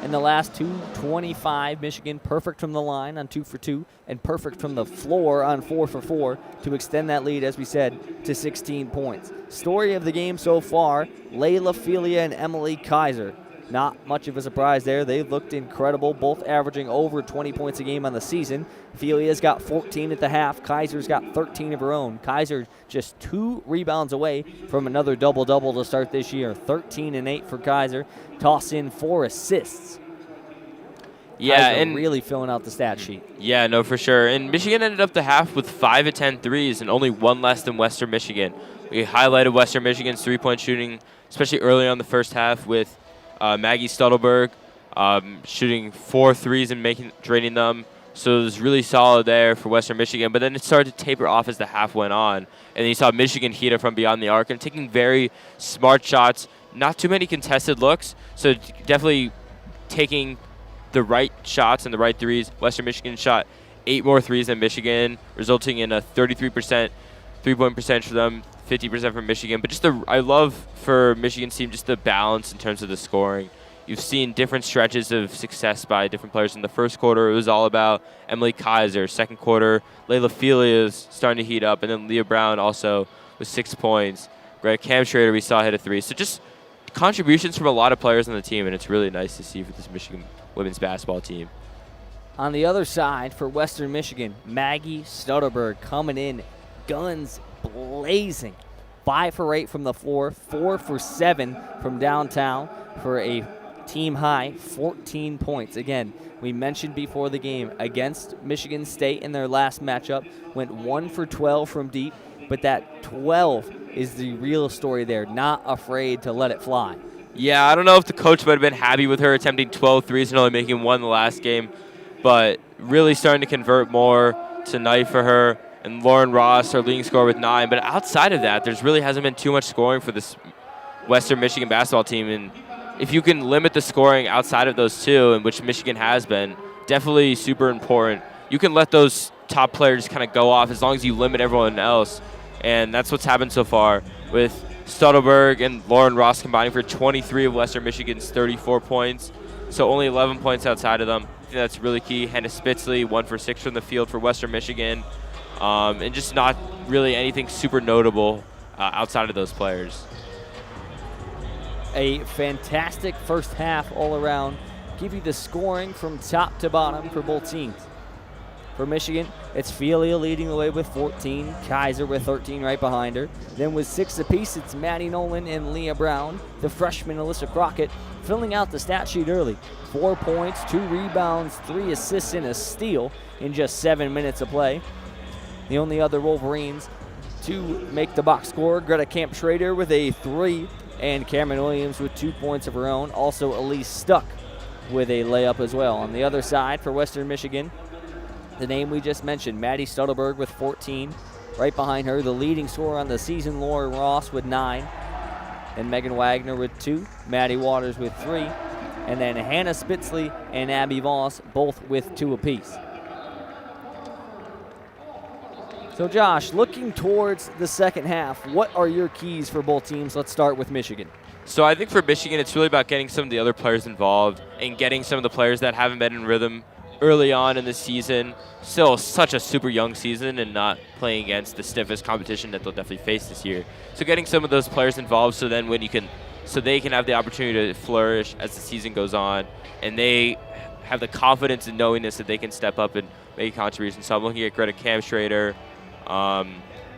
In the last 2:25, Michigan perfect from the line on 2 for 2 and perfect from the floor on 4 for 4 to extend that lead, as we said, to 16 points. Story of the game so far, Layla Filia and Emily Kaiser. Not much of a surprise there. They looked incredible, both averaging over 20 points a game on the season. Filia's got 14 at the half. Kaiser's got 13 of her own. Kaiser just 2 rebounds away from another double-double to start this year. 13 and 8 for Kaiser. Toss in 4 assists. Yeah, Kaiser and really filling out the stat sheet. Yeah, no, for sure. And Michigan ended up the half with 5 of 10 threes and only 1 less than Western Michigan. We highlighted Western Michigan's three-point shooting, especially early on the first half with Maggie Stuttelberg shooting 4 threes and draining them. So it was really solid there for Western Michigan. But then it started to taper off as the half went on. And then you saw Michigan heat it from beyond the arc and taking very smart shots. Not too many contested looks. So definitely taking the right shots and the right threes. Western Michigan shot 8 more threes than Michigan, resulting in a 33% three-point percentage for them, 50% for Michigan. But I love for Michigan's team just the balance in terms of the scoring. You've seen different stretches of success by different players. In the first quarter, it was all about Emily Kaiser. Second quarter, Layla Filia is starting to heat up. And then Leah Brown also with 6 points. Greg Camschrader we saw hit a 3. So just contributions from a lot of players on the team, and it's really nice to see for this Michigan women's basketball team. On the other side for Western Michigan, Maggie Stutterberg coming in, guns blazing. 5 for 8 from the floor, 4 for 7 from downtown for a team high 14 points. Again, we mentioned before the game against Michigan State in their last matchup, went 1 for 12 from deep, but that 12 is the real story there, not afraid to let it fly. Yeah, I don't know if the coach might have been happy with her attempting 12 threes and only making 1 the last game, but really starting to convert more tonight for her. And Lauren Ross, our leading scorer, with 9. But outside of that, there's really hasn't been too much scoring for this Western Michigan basketball team. And if you can limit the scoring outside of those two, in which Michigan has been, definitely super important. You can let those top players kind of go off as long as you limit everyone else. And that's what's happened so far with Stuttelberg and Lauren Ross combining for 23 of Western Michigan's 34 points. So only 11 points outside of them. I think that's really key. Hannah Spitzley, 1 for 6 from the field for Western Michigan. And just not really anything super notable outside of those players. A fantastic first half all around. Give you the scoring from top to bottom for both teams. For Michigan, it's Filia leading the way with 14, Kaiser with 13 right behind her. Then with 6 apiece, it's Maddie Nolan and Leah Brown. The freshman Alyssa Crockett filling out the stat sheet early. 4 points, 2 rebounds, 3 assists, and a steal in just 7 minutes of play. The only other Wolverines to make the box score, Greta Camp-Schrader with a 3, and Cameron Williams with 2 points of her own. Also, Elise Stuck with a layup as well. On the other side for Western Michigan, the name we just mentioned, Maddie Stuttelberg with 14. Right behind her, the leading scorer on the season, Lauren Ross with 9. And Megan Wagner with 2. Maddie Waters with 3. And then Hannah Spitzley and Abby Voss both with 2 apiece. So Josh, looking towards the second half, what are your keys for both teams? Let's start with Michigan. So I think for Michigan, it's really about getting some of the other players involved and getting some of the players that haven't been in rhythm early on in the season. Still such a super young season and not playing against the stiffest competition that they'll definitely face this year. So getting some of those players involved so then so they can have the opportunity to flourish as the season goes on, and they have the confidence and knowingness that they can step up and make a contribution. So I'm looking at Greta Camschrader,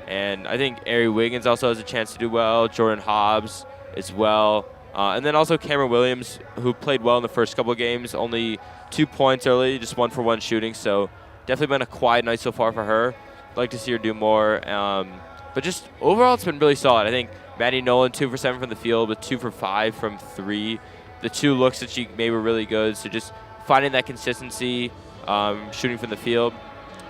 and I think Ari Wiggins also has a chance to do well, Jordan Hobbs as well. And then also Cameron Williams, who played well in the first couple of games, only 2 points early, just 1 for 1 shooting. So definitely been a quiet night so far for her. I'd like to see her do more. But just overall, it's been really solid. I think Maddie Nolan, 2 for 7 from the field with 2 for 5 from 3. The 2 looks that she made were really good. So just finding that consistency, shooting from the field.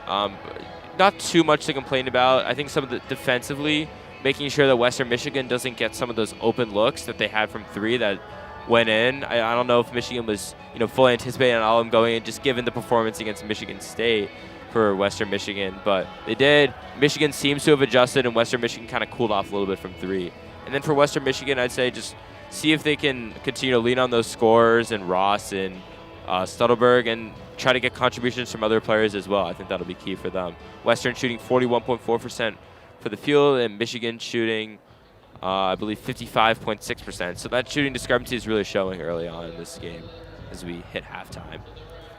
Not too much to complain about. I think some of the defensively, making sure that Western Michigan doesn't get some of those open looks that they had from 3 that went in. I don't know if Michigan was, fully anticipating on all of them going in, just given the performance against Michigan State for Western Michigan, but they did. Michigan seems to have adjusted, and Western Michigan kind of cooled off a little bit from 3. And then for Western Michigan, I'd say just see if they can continue to lean on those scorers and Ross and Stuttleberg and try to get contributions from other players as well. I think that'll be key for them. Western shooting 41.4% for the field, and Michigan shooting, I believe, 55.6%. So that shooting discrepancy is really showing early on in this game as we hit halftime.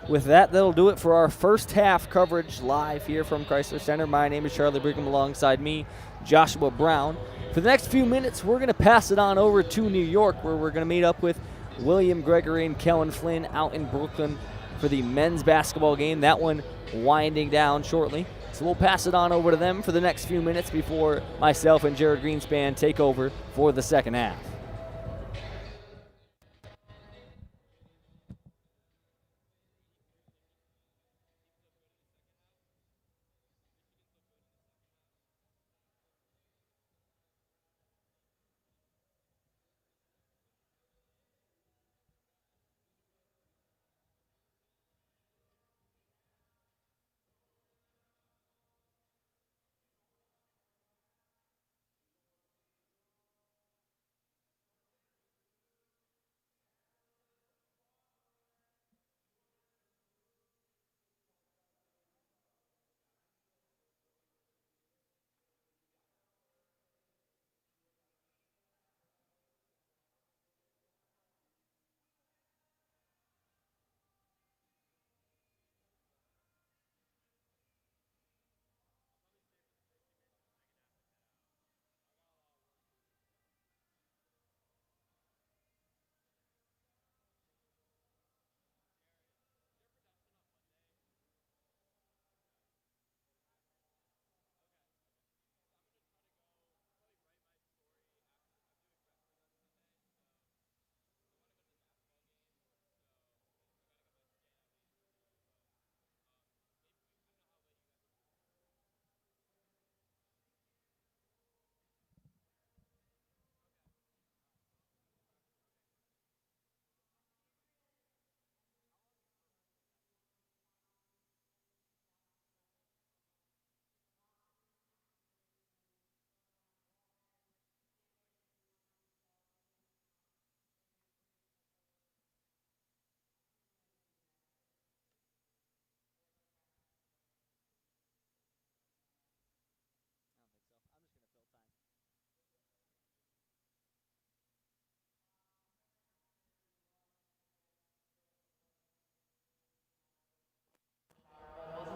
With that, that'll do it for our first half coverage live here from Chrysler Center. My name is Charlie Brigham, alongside me, Joshua Brown. For the next few minutes, we're going to pass it on over to New York, where we're going to meet up with William Gregory and Kellen Flynn out in Brooklyn for the men's basketball game. That one winding down shortly. So we'll pass it on over to them for the next few minutes before myself and Jared Greenspan take over for the second half.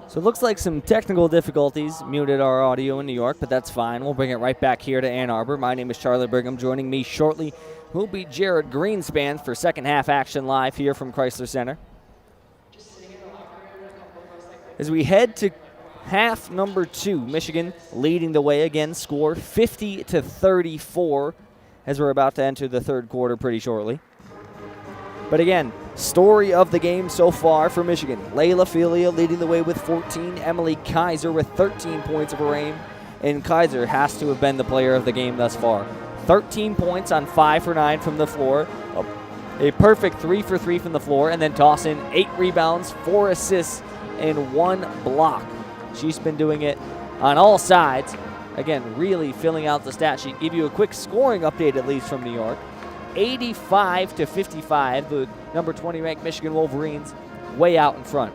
So it looks like some technical difficulties muted our audio in New York, but that's fine. We'll bring it right back here to Ann Arbor. My name is Charlie Brigham. Joining me shortly will be Jared Greenspan for second half action live here from Chrysler Center. As we head to half number 2, Michigan leading the way again, score 50-34 as we're about to enter the third quarter pretty shortly. But again, story of the game so far for Michigan. Layla Filia leading the way with 14. Emily Kaiser with 13 points of her aim. And Kaiser has to have been the player of the game thus far. 13 points on 5 for 9 from the floor. A perfect 3 for 3 from the floor. And then toss in 8 rebounds, 4 assists, and 1 block. She's been doing it on all sides. Again, really filling out the stat sheet. Give you a quick scoring update at least from New York. 85-55, the number 20 ranked Michigan Wolverines way out in front.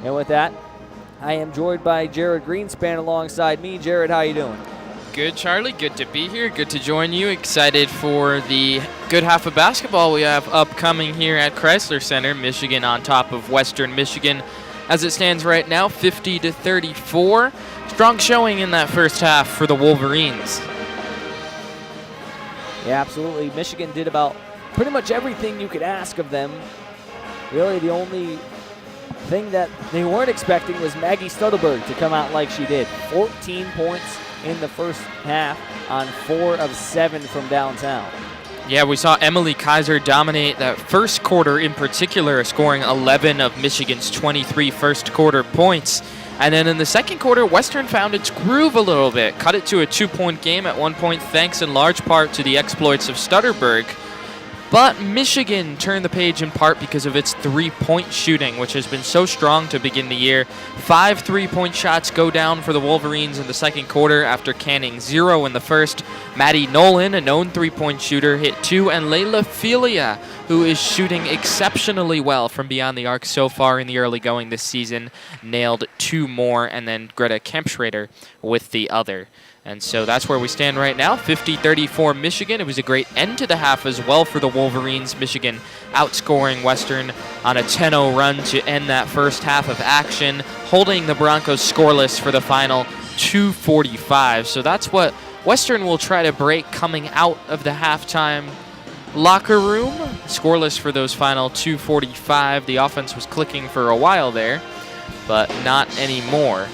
And with that, I am joined by Jared Greenspan alongside me. Jared, how you doing? Good, Charlie. Good to be here. Good to join you. Excited for the good half of basketball we have upcoming here at Chrysler Center. Michigan on top of Western Michigan as it stands right now, 50-34. Strong showing in that first half for the Wolverines. Yeah, absolutely. Michigan did about pretty much everything you could ask of them. Really, the only thing that they weren't expecting was Maggie Stuttleberg to come out like she did. 14 points in the first half on 4 of 7 from downtown. Yeah, we saw Emily Kaiser dominate that first quarter in particular, scoring 11 of Michigan's 23 first quarter points. And then in the second quarter, Western found its groove a little bit, cut it to a 2-point game at one point, thanks in large part to the exploits of Stutterberg. But Michigan turned the page in part because of its three-point shooting, which has been so strong to begin the year. 5 3-point shots go down for the Wolverines in the second quarter after canning 0 in the first. Maddie Nolan, a known three-point shooter, hit 2, and Layla Filia, who is shooting exceptionally well from beyond the arc so far in the early going this season, nailed 2 more, and then Greta Kempschrader with the other. And so that's where we stand right now, 50-34 Michigan. It was a great end to the half as well for the Wolverines. Michigan outscoring Western on a 10-0 run to end that first half of action, holding the Broncos scoreless for the final 2:45. So that's what Western will try to break coming out of the halftime locker room. Scoreless for those final 2:45. The offense was clicking for a while there, but not anymore.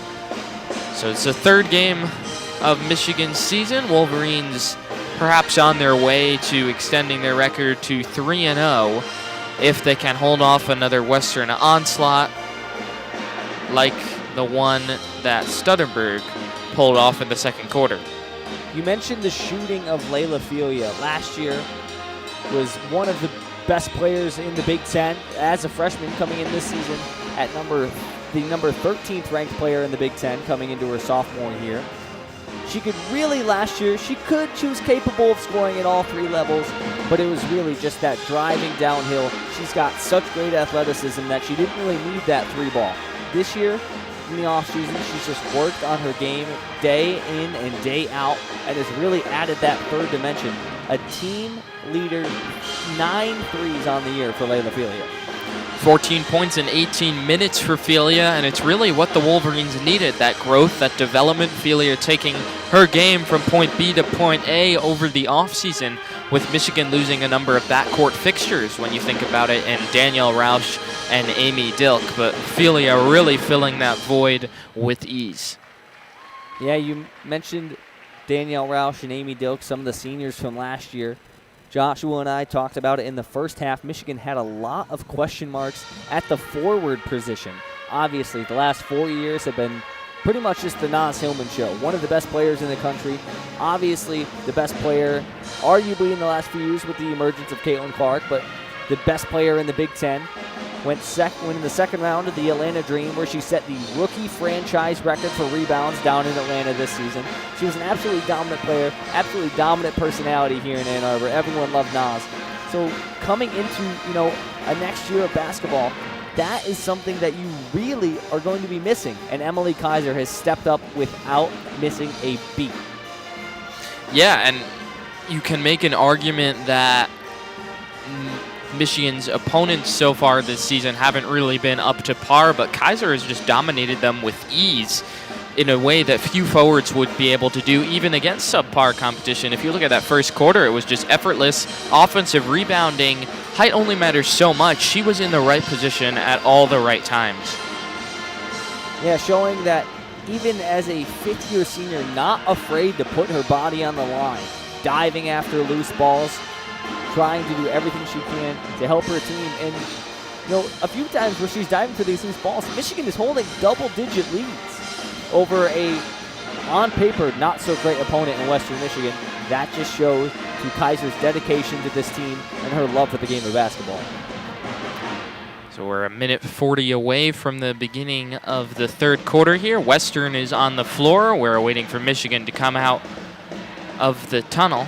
So it's the third game of Michigan's season. Wolverines perhaps on their way to extending their record to 3-0 if they can hold off another Western onslaught like the one that Stutterberg pulled off in the second quarter. You mentioned the shooting of Layla Filia. Last year was one of the best players in the Big Ten as a freshman coming in this season at the number 13th ranked player in the Big Ten coming into her sophomore year. She could really, last year, she was capable of scoring at all 3 levels, but it was really just that driving downhill. She's got such great athleticism that she didn't really need that 3 ball. This year, in the offseason, she's just worked on her game day in and day out and has really added that third dimension. A team leader, 9 threes on the year for Layla Filia. 14 points in 18 minutes for Filia, and it's really what the Wolverines needed, that growth, that development. Filia taking her game from point B to point A over the offseason, with Michigan losing a number of backcourt fixtures when you think about it, and Danielle Rausch and Amy Dilk, but Filia really filling that void with ease. Yeah, you mentioned Danielle Rausch and Amy Dilk, some of the seniors from last year. Joshua and I talked about it in the first half. Michigan had a lot of question marks at the forward position. Obviously, the last 4 years have been pretty much just the Naz Hillman show. One of the best players in the country. Obviously, the best player, arguably in the last few years with the emergence of Caitlin Clark, but the best player in the Big Ten. Went in the second round of the Atlanta Dream, where she set the rookie franchise record for rebounds down in Atlanta this season. She was an absolutely dominant player, absolutely dominant personality here in Ann Arbor. Everyone loved Naz. So coming into, a next year of basketball, that is something that you really are going to be missing. And Emily Kaiser has stepped up without missing a beat. Yeah, and you can make an argument that Michigan's opponents so far this season haven't really been up to par, but Kaiser has just dominated them with ease in a way that few forwards would be able to do, even against subpar competition. If you look at that first quarter, it was just effortless offensive rebounding. Height only matters so much. She was in the right position at all the right times. Yeah, showing that even as a fifth-year senior, not afraid to put her body on the line, diving after loose balls, trying to do everything she can to help her team. And, a few times where she's diving for these loose balls, Michigan is holding double-digit leads over a, on paper, not-so-great opponent in Western Michigan. That just shows to Kaiser's dedication to this team and her love for the game of basketball. So we're 1:40 away from the beginning of the third quarter here. Western is on the floor. We're waiting for Michigan to come out of the tunnel.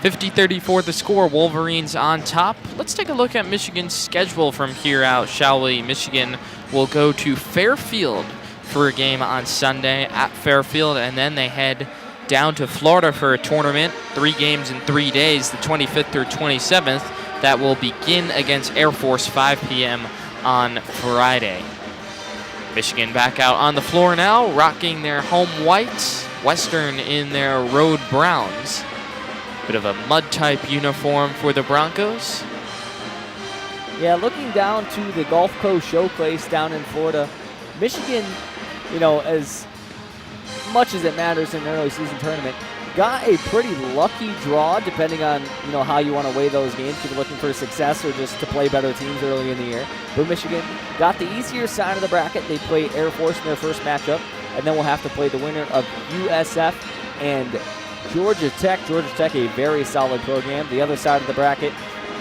50-34 the score, Wolverines on top. Let's take a look at Michigan's schedule from here out, shall we? Michigan will go to Fairfield for a game on Sunday at Fairfield, and then they head down to Florida for a tournament, 3 games in 3 days, the 25th through 27th. That will begin against Air Force 5 p.m. on Friday. Michigan back out on the floor now, rocking their home whites, Western in their road browns. Bit of a mud-type uniform for the Broncos. Yeah, looking down to the Gulf Coast Showplace down in Florida, Michigan, as much as it matters in an early season tournament, got a pretty lucky draw, depending on how you want to weigh those games. If you're looking for success or just to play better teams early in the year. But Michigan got the easier side of the bracket. They play Air Force in their first matchup, and then we'll have to play the winner of USF and Georgia Tech. Georgia Tech, a very solid program. The other side of the bracket,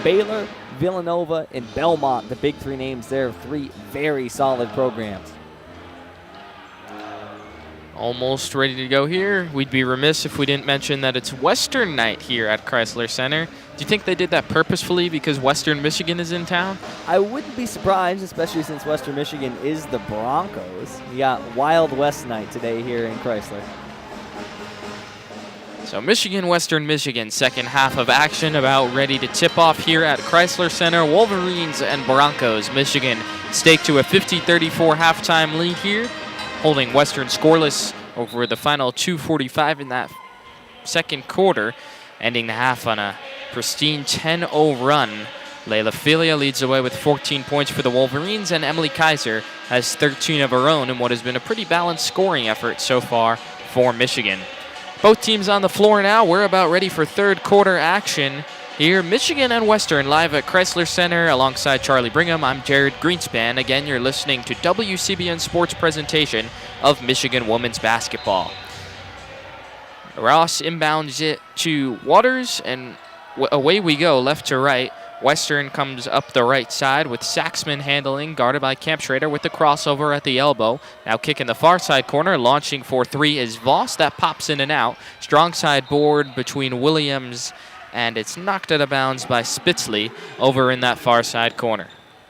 Baylor, Villanova, and Belmont, the big three names there, three very solid programs. Almost ready to go here. We'd be remiss if we didn't mention that it's Western night here at Chrysler Center. Do you think they did that purposefully because Western Michigan is in town? I wouldn't be surprised, especially since Western Michigan is the Broncos. You got Wild West night today here in Chrysler. So Michigan, Western Michigan, second half of action about ready to tip off here at Chrysler Center. Wolverines and Broncos. Michigan staked to a 50-34 halftime lead here, holding Western scoreless over the final 2:45 in that second quarter, ending the half on a pristine 10-0 run. Layla Filia leads the way with 14 points for the Wolverines, and Emily Kaiser has 13 of her own in what has been a pretty balanced scoring effort so far for Michigan. Both teams on the floor now. We're about ready for third quarter action here. Michigan and Western live at Chrysler Center alongside Charlie Brigham. I'm Jared Greenspan. Again, you're listening to WCBN Sports presentation of Michigan women's basketball. Ross inbounds it to Waters, and away we go, left to right. Western comes up the right side with Saxman handling, guarded by Camp Schrader with the crossover at the elbow. Now kicking the far side corner, launching for three is Voss. That pops in and out. Strong side board between Williams, and it's knocked out of bounds by Spitzley over in that far side corner.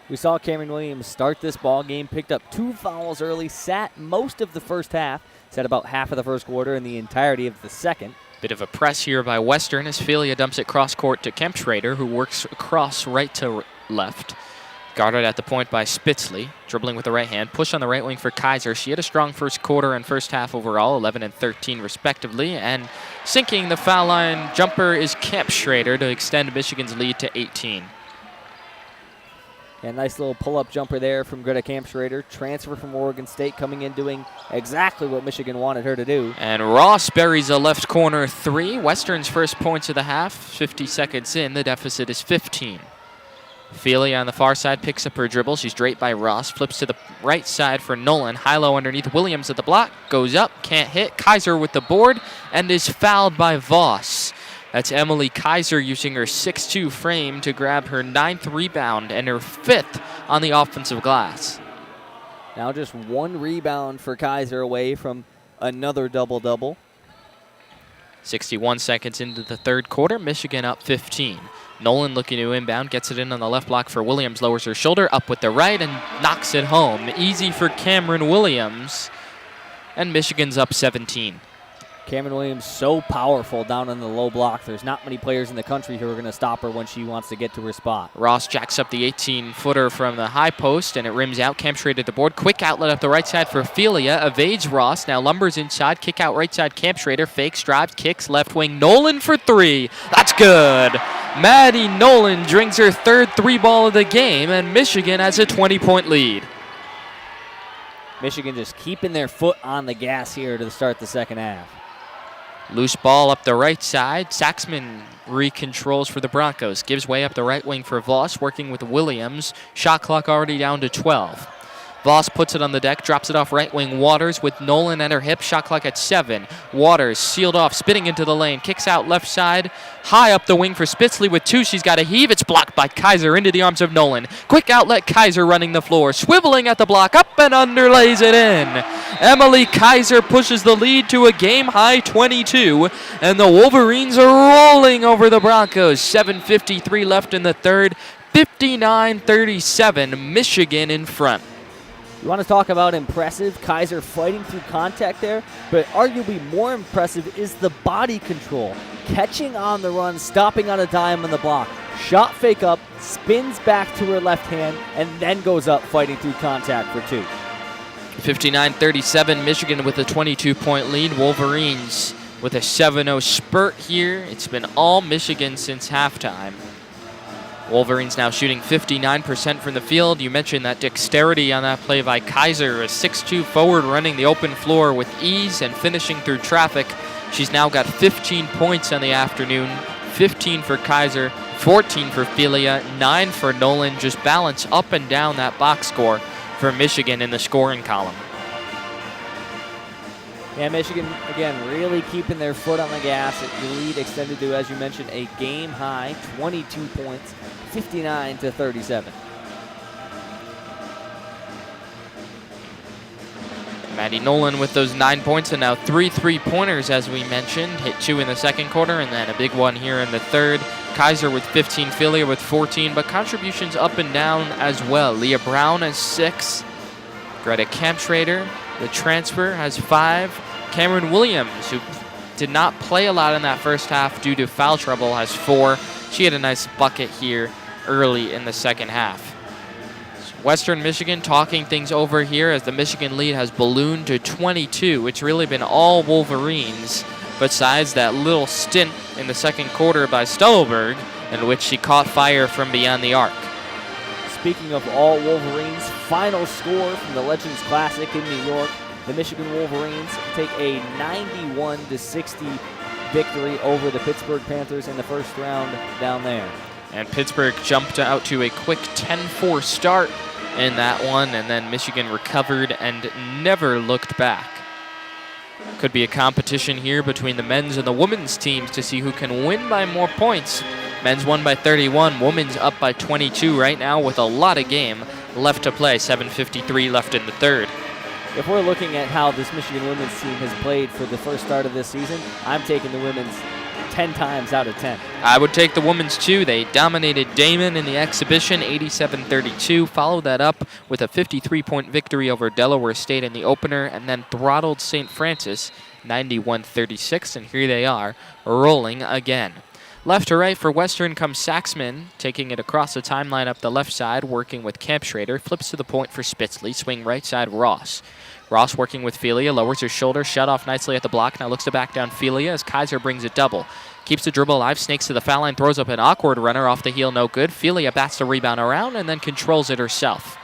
We saw Cameron Williams start this ball game, picked up 2 fouls early, sat most of the first half, sat about half of the first quarter and the entirety of the second. Bit of a press here by Western as Filia dumps it cross court to Kemp Schrader, who works across right to left. Guarded at the point by Spitzley, dribbling with the right hand. Push on the right wing for Kaiser. She had a strong first quarter and first half overall, 11 and 13 respectively. And sinking the foul line jumper is Kemp Schrader to extend Michigan's lead to 18. Yeah, nice little pull-up jumper there from Greta Camp Schrader. Transfer from Oregon State, coming in doing exactly what Michigan wanted her to do. And Ross buries a left corner three. Western's first points of the half. 50 seconds in, the deficit is 15. Filia on the far side picks up her dribble. She's draped by Ross. Flips to the right side for Nolan. High-low underneath Williams at the block. Goes up, can't hit. Kaiser with the board and is fouled by Voss. That's Emily Kaiser using her 6'2" frame to grab her 9th rebound and her 5th on the offensive glass. Now just 1 rebound for Kaiser away from another double-double. 61 seconds into the third quarter, Michigan up 15. Nolan looking to inbound, gets it in on the left block for Williams, lowers her shoulder, up with the right, and knocks it home. Easy for Cameron Williams, and Michigan's up 17. Cameron Williams so powerful down in the low block. There's not many players in the country who are going to stop her when she wants to get to her spot. Ross jacks up the 18-footer from the high post, and it rims out. Camp Schrader at the board. Quick outlet up the right side for Filia. Evades Ross. Now lumbers inside. Kick out right side. Camp Schrader fakes, drives, kicks, left wing. Nolan for three. That's good. Maddie Nolan drinks her 3rd 3-ball of the game, and Michigan has a 20-point lead. Michigan just keeping their foot on the gas here to start the second half. Loose ball up the right side. Saxman recontrols for the Broncos. Gives way up the right wing for Voss, working with Williams. Shot clock already down to 12. Voss puts it on the deck, drops it off right wing. Waters with Nolan at her hip. Shot clock at 7. Waters sealed off, spinning into the lane. Kicks out left side. High up the wing for Spitzley with 2. She's got a heave. It's blocked by Kaiser into the arms of Nolan. Quick outlet, Kaiser running the floor. Swiveling at the block. Up and underlays it in. Emily Kaiser pushes the lead to a game-high 22. And the Wolverines are rolling over the Broncos. 7:53 left in the third. 59-37. Michigan in front. You want to talk about impressive? Kaiser fighting through contact there, but arguably more impressive is the body control. Catching on the run, stopping on a dime on the block. Shot fake up, spins back to her left hand, and then goes up fighting through contact for 2. 59-37, Michigan with a 22-point lead. Wolverines with a 7-0 spurt here. It's been all Michigan since halftime. Wolverines now shooting 59% from the field. You mentioned that dexterity on that play by Kaiser, a 6'2" forward running the open floor with ease and finishing through traffic She's now got 15 points on the afternoon, 15 for Kaiser, 14 for Filia, 9 for Nolan. Just balance up and down that box score for Michigan in the scoring column. Yeah, Michigan, again, really keeping their foot on the gas. The lead extended to, as you mentioned, a game-high 22 points, 59-37. Maddie Nolan with those 9 points and now 3 3-pointers, as we mentioned. Hit 2 in the second quarter and then a big one here in the third. Kaiser with 15, Filia with 14, but contributions up and down as well. Leah Brown has 6. Greta Kampschrader, the transfer, has 5. Cameron Williams, who did not play a lot in that first half due to foul trouble, has 4. She had a nice bucket here early in the second half. Western Michigan talking things over here as the Michigan lead has ballooned to 22. It's really been all Wolverines besides that little stint in the second quarter by Stolberg in which she caught fire from beyond the arc. Speaking of all Wolverines, final score from the Legends Classic in New York. The Michigan Wolverines take a 91-60 victory over the Pittsburgh Panthers in the first round down there. And Pittsburgh jumped out to a quick 10-4 start in that one, and then Michigan recovered and never looked back. Could be a competition here between the men's and the women's teams to see who can win by more points. Men's won by 31, women's up by 22 right now with a lot of game left to play, 7:53 left in the third. If we're looking at how this Michigan women's team has played for the first start of this season, I'm taking the women's 10 times out of 10. I would take the women's too. They dominated Damon in the exhibition, 87-32. Followed that up with a 53-point victory over Delaware State in the opener, and then throttled St. Francis, 91-36. And here they are, rolling again. Left to right for Western comes Saxman, taking it across the timeline up the left side, working with Kampschrader. Flips to the point for Spitzley, swing right side Ross. Ross working with Filia, lowers her shoulder, shut off nicely at the block. Now looks to back down Filia as Kaiser brings it double. Keeps the dribble alive, snakes to the foul line, throws up an awkward runner off the heel, no good. Filia bats the rebound around and then controls it herself.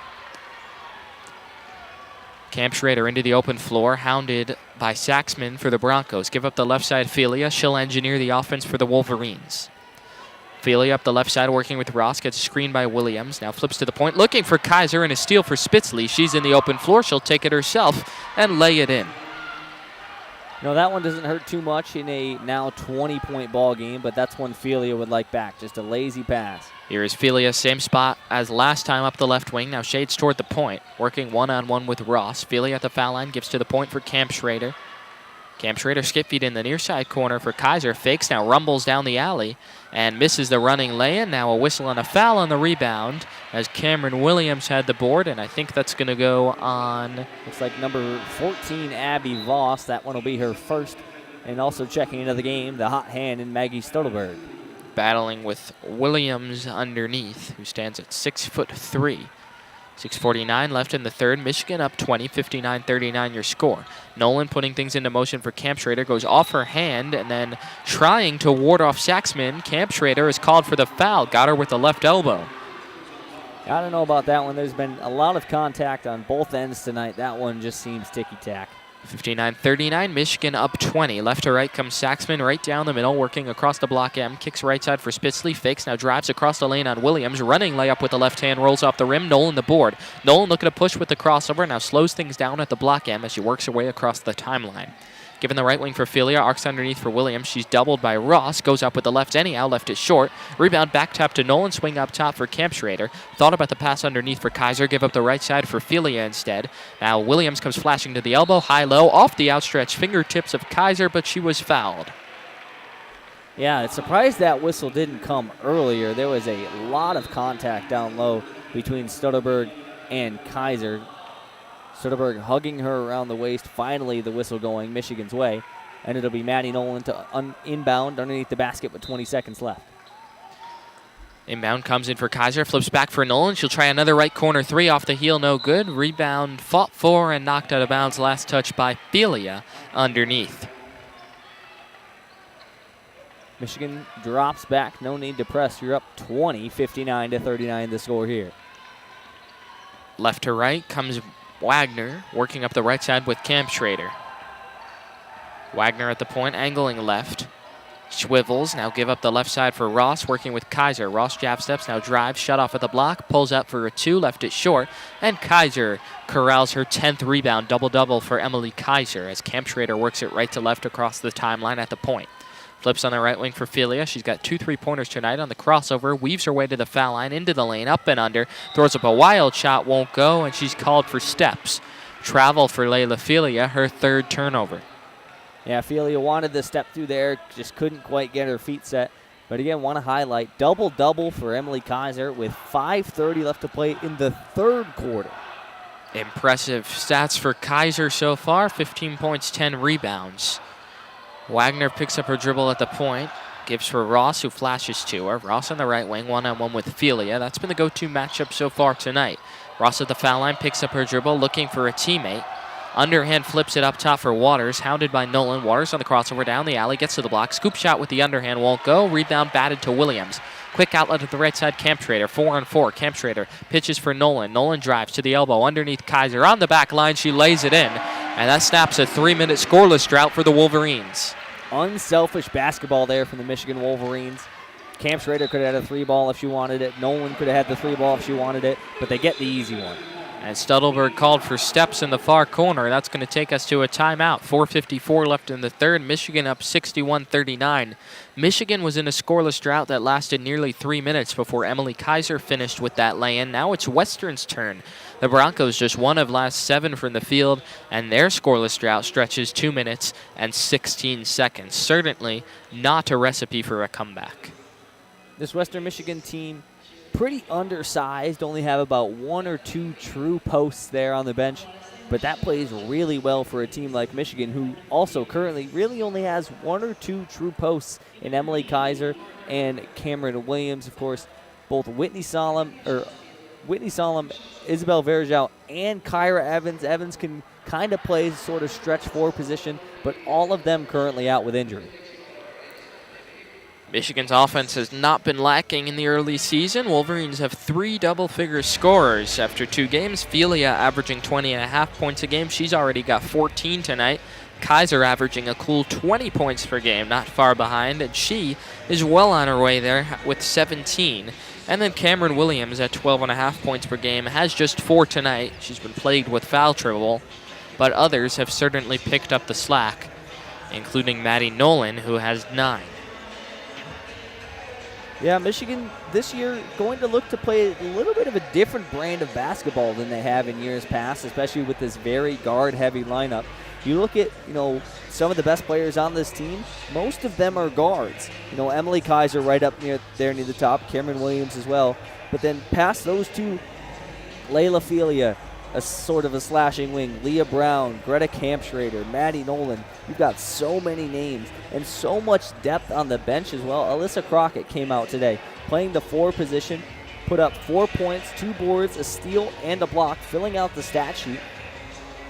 Kampschrader into the open floor, hounded by Saxman for the Broncos. Give up the left side Filia. She'll engineer the offense for the Wolverines. Filia up the left side working with Ross, gets screened by Williams. Now flips to the point, looking for Kaiser and a steal for Spitzley. She's in the open floor. She'll take it herself and lay it in. No, that one doesn't hurt too much in a now 20-point ball game, but that's one Filia would like back. Just a lazy pass. Here is Filia, same spot as last time up the left wing. Now shades toward the point, working one-on-one with Ross. Filia at the foul line, gives to the point for Kampschrader. Kampschrader skip feed in the near side corner for Kaiser. Fakes, now rumbles down the alley and misses the running lay-in. Now a whistle and a foul on the rebound as Cameron Williams had the board, and I think that's going to go on. Looks like number 14, Abby Voss. That one will be her first. And also checking into the game, the hot hand in Maggie Stolberg. Battling with Williams underneath, who stands at 6'3". 6:49 left in the third. Michigan up 20, 59-39 your score. Nolan putting things into motion for Kampschrader, goes off her hand and then trying to ward off Saxman. Kampschrader is called for the foul. Got her with the left elbow. I don't know about that one. There's been a lot of contact on both ends tonight. That one just seems ticky-tack. 59-39, Michigan up 20. Left to right comes Saxman, right down the middle, working across the block M. Kicks right side for Spitzley, fakes, now drives across the lane on Williams. Running layup with the left hand, rolls off the rim. Nolan the board. Nolan looking to push with the crossover, now slows things down at the block M as she works her way across the timeline. Given the right wing for Filia, arcs underneath for Williams. She's doubled by Ross, goes up with the left anyhow, left is short. Rebound back tap to Nolan, swing up top for Kampschrader. Thought about the pass underneath for Kaiser, give up the right side for Filia instead. Now Williams comes flashing to the elbow, high-low, off the outstretched fingertips of Kaiser, but she was fouled. Yeah, it's surprised that whistle didn't come earlier. There was a lot of contact down low between Stutterberg and Kaiser. Stutterberg hugging her around the waist. Finally, the whistle going Michigan's way. And it'll be Maddie Nolan to inbound underneath the basket with 20 seconds left. Inbound comes in for Kaiser, flips back for Nolan. She'll try another right corner three off the heel, no good. Rebound fought for and knocked out of bounds. Last touch by Filia underneath. Michigan drops back. No need to press. You're up 20, 59-39 the score here. Left to right comes Wagner, working up the right side with Kampschrader. Wagner at the point, angling left. Swivels, now give up the left side for Ross, working with Kaiser. Ross jab steps, now drives, shut off at the block, pulls up for a 2, left it short, and Kaiser corrals her 10th rebound, double-double for Emily Kaiser as Camp Schrader works it right to left across the timeline at the point. Flips on the right wing for Philia. She's got 2 3-pointers tonight on the crossover, weaves her way to the foul line, into the lane, up and under, throws up a wild shot, won't go, and she's called for steps. Travel for Layla Philia, her 3rd turnover. Yeah, Philia wanted the step through there, just couldn't quite get her feet set. But again, want to highlight double-double for Emily Kaiser with 5:30 left to play in the 3rd quarter. Impressive stats for Kaiser so far, 15 points, 10 rebounds. Wagner picks up her dribble at the point, gives for Ross, who flashes to her. Ross on the right wing, one-on-one with Philia. That's been the go-to matchup so far tonight. Ross at the foul line, picks up her dribble, looking for a teammate. Underhand flips it up top for Waters, hounded by Nolan. Waters on the crossover down the alley, gets to the block. Scoop shot with the underhand, won't go. Rebound batted to Williams. Quick outlet at the right side, Camp Schrader. 4-on-4, Camp Schrader pitches for Nolan. Nolan drives to the elbow underneath Kaiser. On the back line, she lays it in. And that snaps a 3-minute scoreless drought for the Wolverines. Unselfish basketball there from the Michigan Wolverines. Camp Schrader could have had a 3-ball if she wanted it. Nolan could have had the 3-ball if she wanted it. But they get the easy one. And Studelberg called for steps in the far corner. That's going to take us to a timeout. 4:54 left in the 3rd. Michigan up 61-39. Michigan was in a scoreless drought that lasted nearly 3 minutes before Emily Kaiser finished with that lay-in. Now it's Western's turn. The Broncos just 1 of last 7 from the field, and their scoreless drought stretches 2 minutes and 16 seconds. Certainly not a recipe for a comeback. This Western Michigan team, pretty undersized, only have about 1 or 2 true posts there on the bench, but that plays really well for a team like Michigan, who also currently really only has 1 or 2 true posts in Emily Kaiser and Cameron Williams. Of course, both Whitney Solom, Isabel Verjao, and Kyra Evans. Evans can kind of play sort of stretch 4 position, but all of them currently out with injury. Michigan's offense has not been lacking in the early season. Wolverines have 3 double-figure scorers after 2 games. Philia averaging 20.5 points a game. She's already got 14 tonight. Kaiser averaging a cool 20 points per game, not far behind, and she is well on her way there with 17. And then Cameron Williams at 12.5 points per game has just 4 tonight. She's been plagued with foul trouble, but others have certainly picked up the slack, including Maddie Nolan, who has 9. Yeah, Michigan this year going to look to play a little bit of a different brand of basketball than they have in years past, especially with this very guard-heavy lineup. You look at, some of the best players on this team, most of them are guards. Emily Kaiser right up near the top, Cameron Williams as well. But then past those 2, Layla Philia, a sort of a slashing wing, Leah Brown, Greta Kampschrader, Maddie Nolan. You've got so many names and so much depth on the bench as well. Alyssa Crockett came out today playing the 4 position, put up 4 points, 2 boards, a steal, and a block, filling out the stat sheet.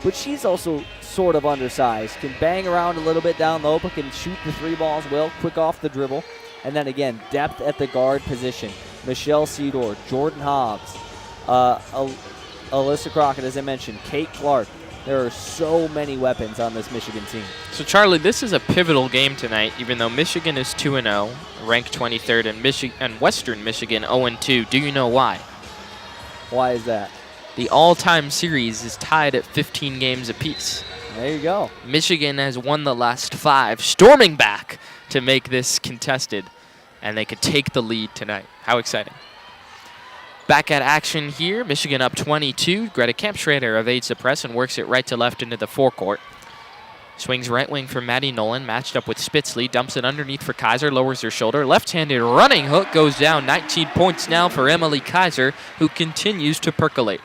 But she's also sort of undersized, can bang around a little bit down low, but can shoot the 3 balls well, quick off the dribble. And then again, depth at the guard position. Michelle Seedor, Jordan Hobbs, Alyssa Crockett, as I mentioned, Kate Clark. There are so many weapons on this Michigan team. So, Charlie, this is a pivotal game tonight, even though Michigan is 2-0, ranked 23rd, and Western Michigan 0-2. Do you know why? Why is that? The all-time series is tied at 15 games apiece. There you go. Michigan has won the last 5, storming back to make this contested, and they could take the lead tonight. How exciting. Back at action here, Michigan up 22. Greta Kampschrader evades the press and works it right to left into the forecourt. Swings right wing for Maddie Nolan, matched up with Spitzley, dumps it underneath for Kaiser, lowers her shoulder. Left-handed running hook goes down. 19 points now for Emily Kaiser, who continues to percolate.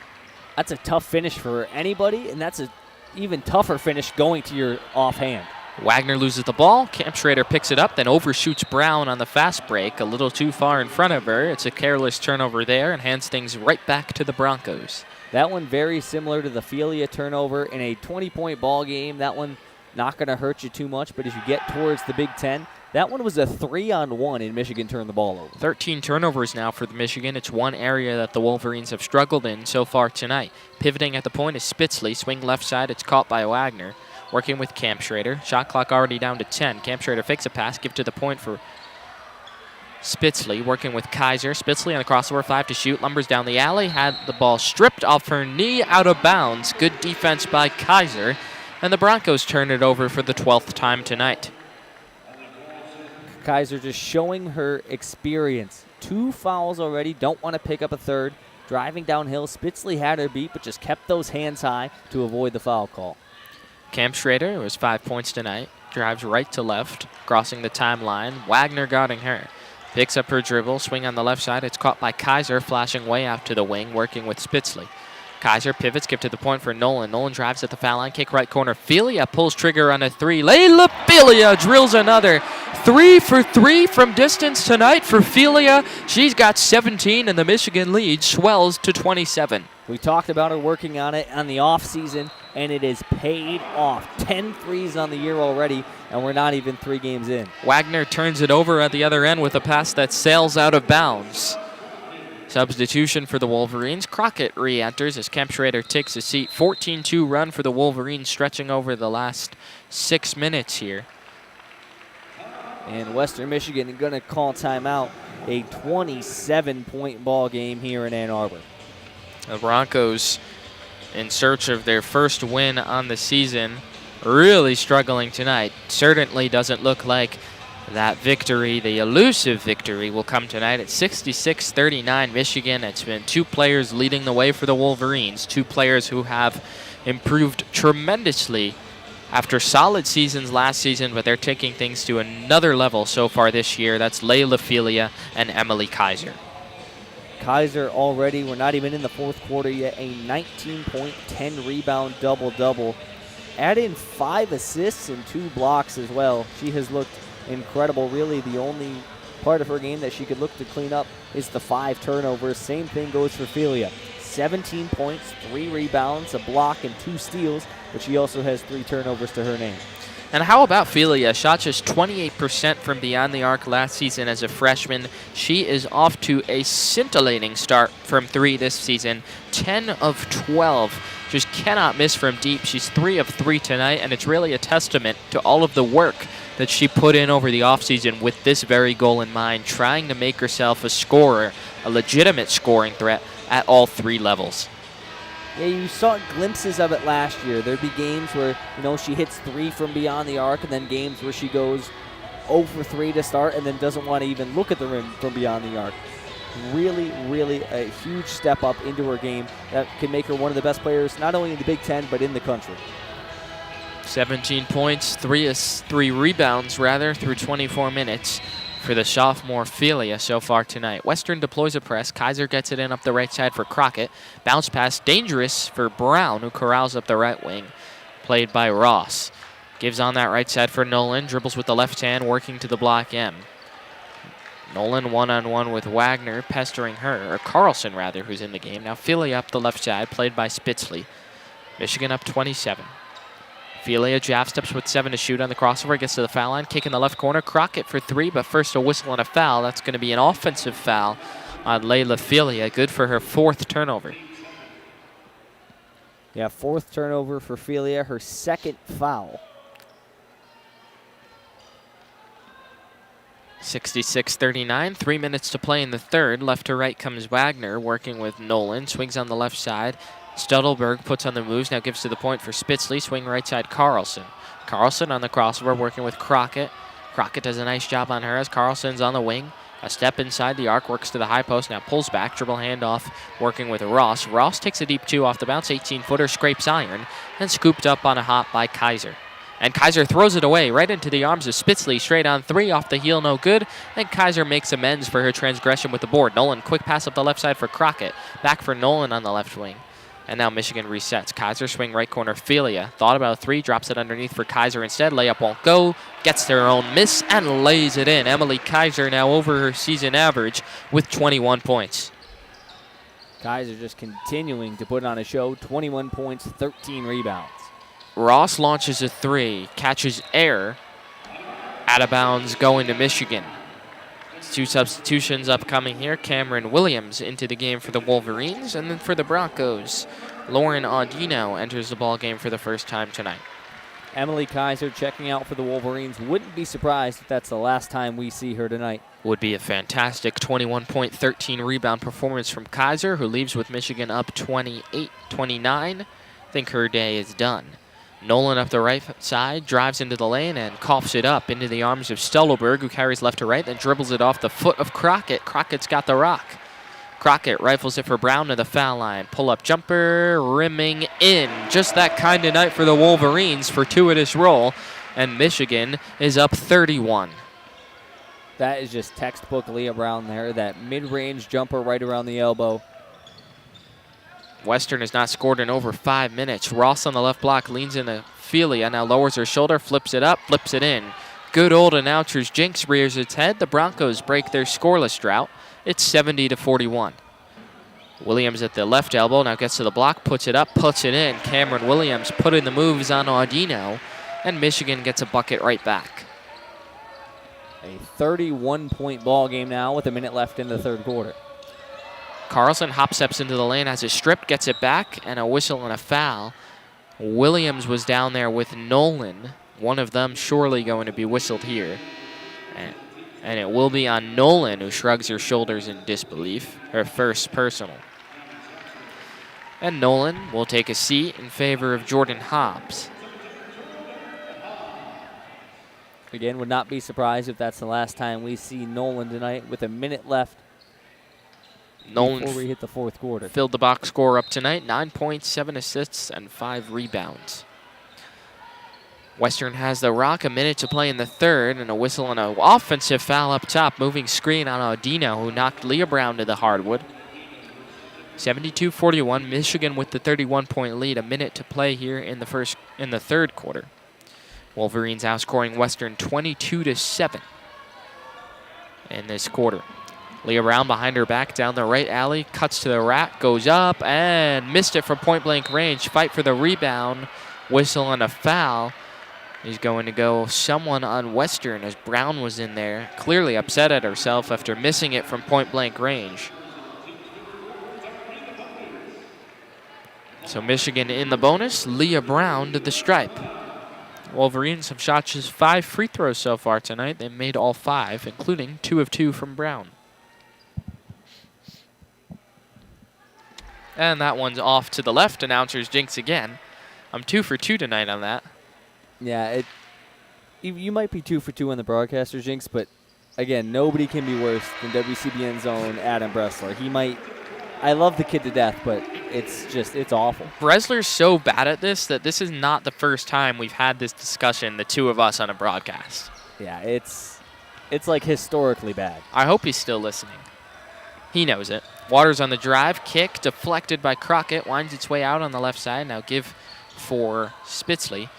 That's a tough finish for anybody, and that's an even tougher finish going to your offhand. Wagner loses the ball. Kampschrader picks it up, then overshoots Brown on the fast break. A little too far in front of her. It's a careless turnover there and hands things right back to the Broncos. That one very similar to the Philia turnover in a 20-point ball game. That one not going to hurt you too much, but as you get towards the Big Ten, that one was a 3-on-1 and Michigan turned the ball over. 13 turnovers now for the Michigan. It's one area that the Wolverines have struggled in so far tonight. Pivoting at the point is Spitzley. Swing left side. It's caught by Wagner. working with Cam Schrader. Shot clock already down to 10. Cam Schrader fakes a pass, give to the point for Spitzley, working with Kaiser. Spitzley on the crossover, 5 to shoot, lumbers down the alley, had the ball stripped off her knee, out of bounds. Good defense by Kaiser, and the Broncos turn it over for the 12th time tonight. Kaiser just showing her experience. 2 fouls already, don't want to pick up a third. Driving downhill, Spitzley had her beat, but just kept those hands high to avoid the foul call. Cam Schrader, who has 5 points tonight, drives right to left, crossing the timeline. Wagner guarding her. Picks up her dribble, swing on the left side. It's caught by Kaiser, flashing way out to the wing, working with Spitzley. Kaiser pivots, give to the point for Nolan. Nolan drives at the foul line, kick right corner. Filia pulls trigger on a 3. Layla Filia drills another. 3 for 3 from distance tonight for Filia. She's got 17, and the Michigan lead swells to 27. We talked about her working on it on the offseason, and it is paid off. 10 threes on the year already, and we're not even 3 games in. Wagner turns it over at the other end with a pass that sails out of bounds. Substitution for the Wolverines. Crockett re-enters as Kemp Schrader takes a seat. 14-2 run for the Wolverines, stretching over the last 6 minutes here. And Western Michigan going to call timeout. A 27-point ball game here in Ann Arbor. The Broncos, in search of their first win on the season, really struggling tonight. Certainly doesn't look like that victory, the elusive victory, will come tonight at 66-39 Michigan. It's been 2 players leading the way for the Wolverines, 2 players who have improved tremendously after solid seasons last season, but they're taking things to another level so far this year. That's Layla Filia and Emily Kaiser. Kaiser already, we're not even in the 4th quarter yet, a 19-point, 10-rebound double-double. Add in 5 assists and 2 blocks as well. She has looked incredible. Really, the only part of her game that she could look to clean up is the 5 turnovers. Same thing goes for Filia. 17 points, 3 rebounds, a block, and 2 steals, but she also has 3 turnovers to her name. And how about Filia? Shot just 28% from beyond the arc last season as a freshman. She is off to a scintillating start from 3 this season. 10 of 12. Just cannot miss from deep. She's 3 of 3 tonight, and it's really a testament to all of the work that she put in over the offseason with this very goal in mind, trying to make herself a scorer, a legitimate scoring threat at all 3 levels. Yeah, you saw glimpses of it last year. There'd be games where, she hits 3 from beyond the arc, and then games where she goes 0 for 3 to start and then doesn't want to even look at the rim from beyond the arc. Really, really a huge step up into her game that can make her one of the best players, not only in the Big Ten, but in the country. 17 points, 3 rebounds, through 24 minutes for the sophomore Filia so far tonight. Western deploys a press. Kaiser gets it in up the right side for Crockett. Bounce pass dangerous for Brown, who corrals up the right wing, played by Ross. Gives on that right side for Nolan. Dribbles with the left hand, working to the block M. Nolan one-on-one with Wagner, pestering her, or Carlson rather, who's in the game. Now Filia up the left side, played by Spitzley. Michigan up 27. Filia jab steps with 7 to shoot on the crossover, gets to the foul line, kick in the left corner. Crockett for 3, but first a whistle and a foul. That's going to be an offensive foul on Layla Filia, good for her 4th turnover. Yeah, 4th turnover for Filia, her 2nd foul. 66-39, 3 minutes to play in the 3rd. Left to right comes Wagner, working with Nolan. Swings on the left side. Studelberg puts on the moves, now gives to the point for Spitzley. Swing right side, Carlson. Carlson on the crossover, working with Crockett. Crockett does a nice job on her as Carlson's on the wing. A step inside the arc, works to the high post, now pulls back, dribble handoff, working with Ross. Ross takes a deep 2 off the bounce, 18-footer, scrapes iron, and scooped up on a hop by Kaiser. And Kaiser throws it away right into the arms of Spitzley. Straight on 3, off the heel, no good. And Kaiser makes amends for her transgression with the board. Nolan, quick pass up the left side for Crockett. Back for Nolan on the left wing. And now Michigan resets. Kaiser swing right corner, Filia. Thought about a 3, drops it underneath for Kaiser instead. Layup won't go. Gets their own miss and lays it in. Emily Kaiser now over her season average with 21 points. Kaiser just continuing to put on a show. 21 points, 13 rebounds. Ross launches a 3, catches air, out of bounds, going to Michigan. 2 substitutions upcoming here. Cameron Williams into the game for the Wolverines, and then for the Broncos, Lauren Audino enters the ball game for the first time tonight. Emily Kaiser checking out for the Wolverines. Wouldn't be surprised if that's the last time we see her tonight. Would be a fantastic 21-point, 13-rebound performance from Kaiser, who leaves with Michigan up 28-29. I think her day is done. Nolan up the right side, drives into the lane and coughs it up into the arms of Stuttelberg, who carries left to right, then dribbles it off the foot of Crockett. Crockett's got the rock. Crockett rifles it for Brown to the foul line. Pull-up jumper, rimming in. Just that kind of night for the Wolverines, fortuitous roll, and Michigan is up 31. That is just textbook Leah Brown there. That mid-range jumper right around the elbow. Western has not scored in over 5 minutes. Ross on the left block leans into Felia, now lowers her shoulder, flips it up, flips it in. Good old announcers Jinx rears its head. The Broncos break their scoreless drought. It's 70-41. Williams at the left elbow, now gets to the block, puts it up, puts it in. Cameron Williams putting the moves on Audino, and Michigan gets a bucket right back. A 31-point ball game now with a minute left in the third quarter. Carlson hop steps into the lane, has it stripped, gets it back, and a whistle and a foul. Williams was down there with Nolan. One of them surely going to be whistled here. And it will be on Nolan, who shrugs her shoulders in disbelief. Her first personal. And Nolan will take a seat in favor of Jordan Hobbs. Again, would not be surprised if that's the last time we see Nolan tonight with a minute left Nolan before we hit the fourth quarter. Filled the box score up tonight. 9 points, 7 assists, and 5 rebounds. Western has the rock, a minute to play in the third, and a whistle and an offensive foul up top. Moving screen on Audino, who knocked Leah Brown to the hardwood. 72-41, Michigan with the 31-point lead. A minute to play here in the third quarter. Wolverines outscoring Western 22-7 in this quarter. Leah Brown behind her back down the right alley, cuts to the rack, goes up, and missed it from point-blank range. Fight for the rebound, whistle and a foul. He's going to go someone on Western as Brown was in there, clearly upset at herself after missing it from point-blank range. So Michigan in the bonus, Leah Brown to the stripe. Wolverines have shot just 5 free throws so far tonight. They made all 5, including 2 of 2 from Brown. And that one's off to the left. Announcers jinx again. I'm 2 for 2 tonight on that. Yeah, you might be 2 for 2 on the broadcaster jinx, but again, nobody can be worse than WCBN's own Adam Bressler. I love the kid to death, but it's awful. Bressler's so bad at this that this is not the first time we've had this discussion, the two of us on a broadcast. Yeah, it's like historically bad. I hope he's still listening. He knows it. Waters on the drive, kick, deflected by Crockett, winds its way out on the left side. Now give for Spitzley.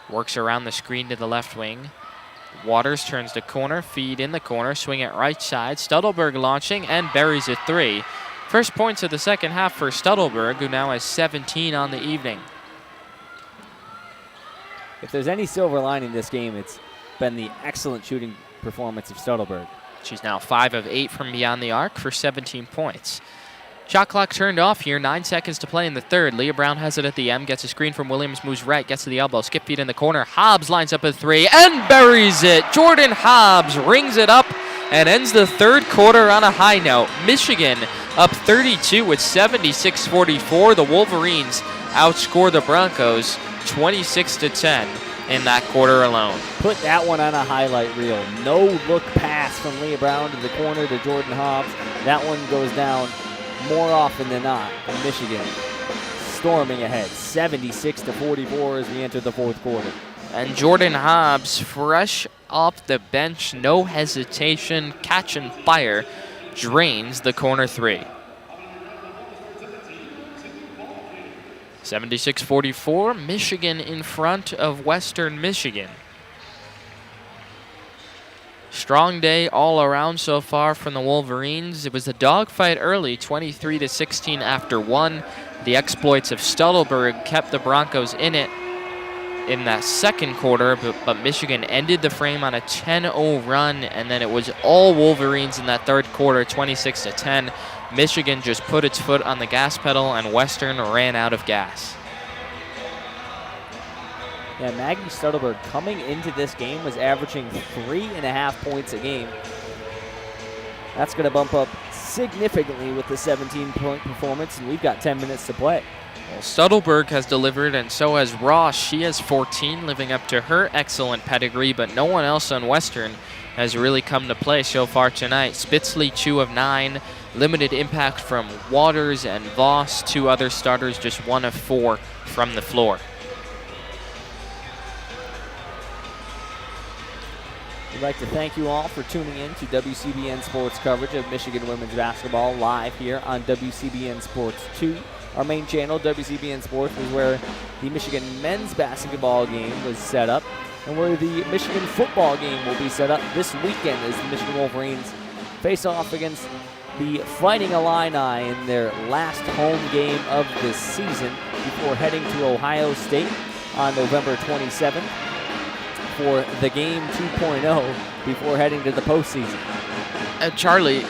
Works around the screen to the left wing. Waters turns the corner, feed in the corner, swing it right side. Stuttelberg launching and buries a 3. First points of the second half for Stuttelberg, who now has 17 on the evening. If there's any silver lining in this game, it's been the excellent shooting performance of Stuttelberg. She's now 5 of 8 from beyond the arc for 17 points. Shot clock turned off here, 9 seconds to play in the third. Leah Brown has it at the M, gets a screen from Williams, moves right, gets to the elbow, skip feed in the corner. Hobbs lines up a 3 and buries it. Jordan Hobbs rings it up and ends the third quarter on a high note. Michigan up 32 with 76-44. The Wolverines outscore the Broncos 26-10 in that quarter alone. Put that one on a highlight reel. No look pass from Leah Brown to the corner to Jordan Hobbs. That one goes down more often than not in Michigan. Storming ahead, 76-44 as we enter the fourth quarter. And Jordan Hobbs, fresh off the bench, no hesitation, catch and fire, drains the corner 3. 76-44, Michigan in front of Western Michigan. Strong day all around so far from the Wolverines. It was a dogfight early, 23-16 after 1. The exploits of Stuttelberg kept the Broncos in it in that second quarter, but Michigan ended the frame on a 10-0 run, and then it was all Wolverines in that third quarter, 26-10. Michigan just put its foot on the gas pedal, and Western ran out of gas. Yeah, Maggie Studelberg coming into this game was averaging 3.5 points a game. That's going to bump up significantly with the 17-point performance, and we've got 10 minutes to play. Well, Studelberg has delivered, and so has Ross. She has 14, living up to her excellent pedigree, but no one else on Western has really come to play so far tonight. Spitzley, 2 of 9. Limited impact from Waters and Voss. 2 other starters, just 1 of 4 from the floor. We'd like to thank you all for tuning in to WCBN Sports coverage of Michigan women's basketball live here on WCBN Sports 2. Our main channel, WCBN Sports, is where the Michigan men's basketball game was set up and where the Michigan football game will be set up this weekend as the Michigan Wolverines face off against the Fighting Illini in their last home game of this season before heading to Ohio State on November 27th. For the game 2.0 before heading to the postseason. Charlie,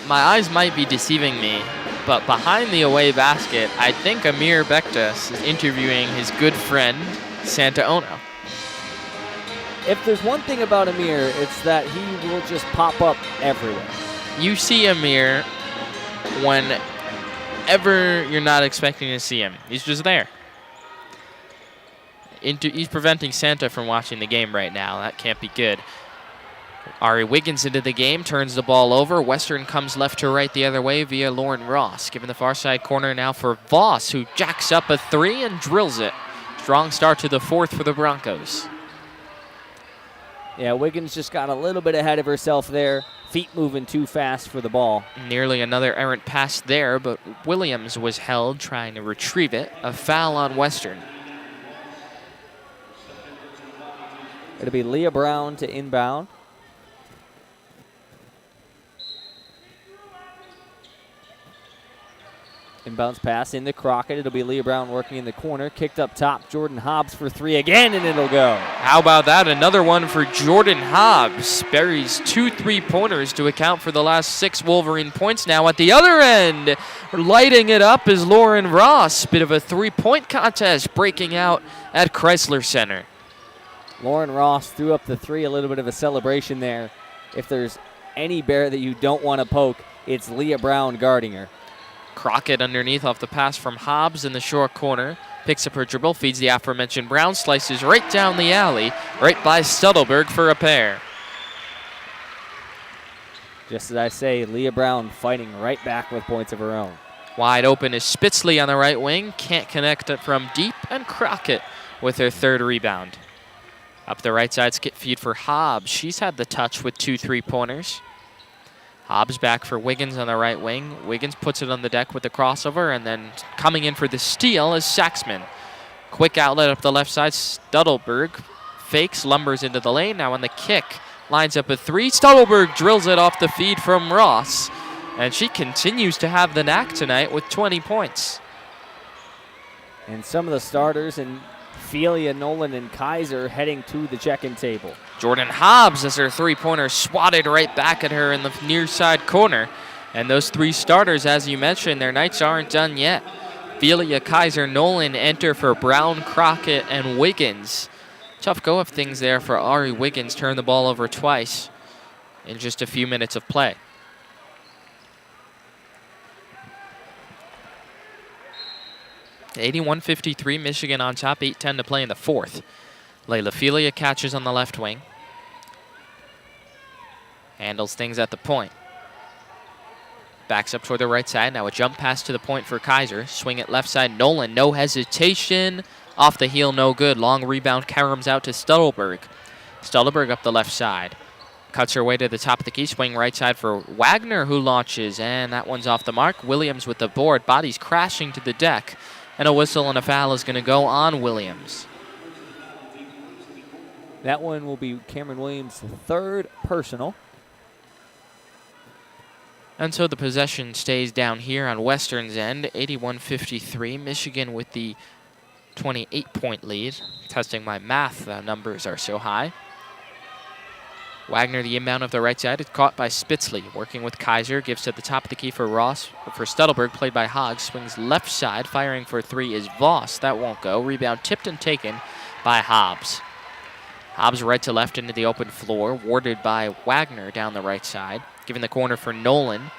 my eyes might be deceiving me, but behind the away basket, I think Amir Bektas is interviewing his good friend, Santa Ono. If there's one thing about Amir, it's that he will just pop up everywhere. You see Amir whenever you're not expecting to see him. He's just there. He's preventing Santa from watching the game right now. That can't be good. Ari Wiggins into the game, turns the ball over. Western comes left to right the other way via Lauren Ross. Given the far side corner now for Voss, who jacks up a 3 and drills it. Strong start to the 4th for the Broncos. Yeah, Wiggins just got a little bit ahead of herself there. Feet moving too fast for the ball. Nearly another errant pass there, but Williams was held trying to retrieve it. A foul on Western. It'll be Leah Brown to inbound. Inbounds pass into Crockett. It'll be Leah Brown working in the corner. Kicked up top. Jordan Hobbs for 3 again, and it'll go. How about that? Another one for Jordan Hobbs. Buries 2 3-pointers to account for the last 6 Wolverine points now. At the other end, lighting it up is Lauren Ross. Bit of a 3-point contest breaking out at Chrysler Center. Lauren Ross threw up the 3, a little bit of a celebration there. If there's any bear that you don't want to poke, it's Leah Brown guarding her. Crockett underneath off the pass from Hobbs in the short corner. Picks up her dribble, feeds the aforementioned Brown, slices right down the alley, right by Studelberg for a pair. Just as I say, Leah Brown fighting right back with points of her own. Wide open is Spitzley on the right wing. Can't connect it from deep, and Crockett with her 3rd rebound. Up the right side, skip feed for Hobbs. She's had the touch with 2 3-pointers. Hobbs back for Wiggins on the right wing. Wiggins puts it on the deck with the crossover, and then coming in for the steal is Saxman. Quick outlet up the left side. Studelberg fakes, lumbers into the lane. Now on the kick, lines up a 3. Studelberg drills it off the feed from Ross. And she continues to have the knack tonight with 20 points. And some of the starters and Ophelia, Nolan, and Kaiser heading to the check-in table. Jordan Hobbs as her 3-pointer swatted right back at her in the near side corner. And those 3 starters, as you mentioned, their nights aren't done yet. Ophelia, Kaiser, Nolan enter for Brown, Crockett, and Wiggins. Tough go of things there for Ari Wiggins. Turned the ball over twice in just a few minutes of play. (81-53), Michigan on top, 8:10 to play in the 4th. Layla Ophelia catches on the left wing. Handles things at the point. Backs up toward the right side. Now a jump pass to the point for Kaiser. Swing it left side. Nolan, no hesitation. Off the heel, no good. Long rebound, caroms out to Studelberg. Studelberg up the left side. Cuts her way to the top of the key. Swing right side for Wagner, who launches. And that one's off the mark. Williams with the board. Bodies crashing to the deck. And a whistle and a foul is going to go on Williams. That one will be Cameron Williams' 3rd personal. And so the possession stays down here on Western's end. 81-53. Michigan with the 28-point lead. Testing my math, the numbers are so high. Wagner, the inbound of the right side, is caught by Spitzley. Working with Kaiser, gives to the top of the key for Ross. For Studelberg, played by Hogg. Swings left side, firing for 3 is Voss. That won't go. Rebound tipped and taken by Hobbs. Hobbs right to left into the open floor, warded by Wagner down the right side. Giving the corner for Nolan.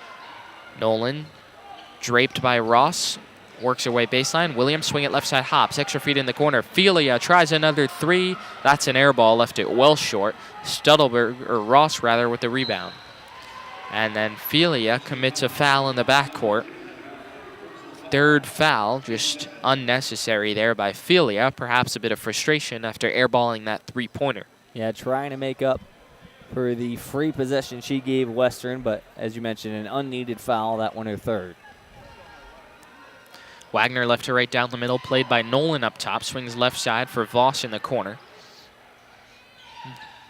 Nolan draped by Ross. Works her way baseline. Williams swing it left side. Hobbs extra feet in the corner. Felia tries another three. That's an air ball. Left it well short. Ross with the rebound. And then Felia commits a foul in the backcourt. Third foul, just unnecessary there by Felia. Perhaps a bit of frustration after airballing that three-pointer. Yeah, trying to make up for the free possession she gave Western, but as you mentioned, an unneeded foul. That one her third. Wagner left to right down the middle, played by Nolan up top. Swings left side for Voss in the corner.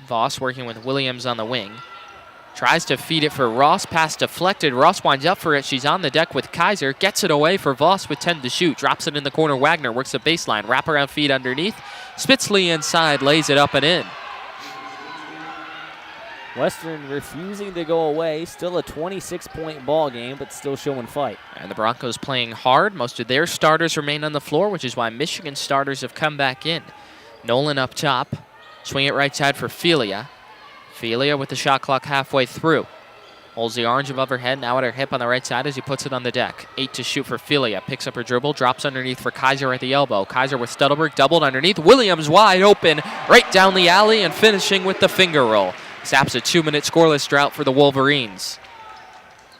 Voss working with Williams on the wing. Tries to feed it for Ross. Pass deflected. Ross winds up for it. She's on the deck with Kaiser. Gets it away for Voss with 10 to shoot. Drops it in the corner. Wagner works the baseline. Wraparound feed underneath. Spitzley inside. Lays it up and in. Western refusing to go away. Still a 26-point ball game, but still showing fight. And the Broncos playing hard. Most of their starters remain on the floor, which is why Michigan starters have come back in. Nolan up top. Swing it right side for Felia. Felia with the shot clock halfway through. Holds the orange above her head, now at her hip on the right side as he puts it on the deck. 8 to shoot for Felia. Picks up her dribble, drops underneath for Kaiser at the elbow. Kaiser with Studelberg, doubled underneath. Williams wide open, right down the alley and finishing with the finger roll. Saps a 2-minute scoreless drought for the Wolverines.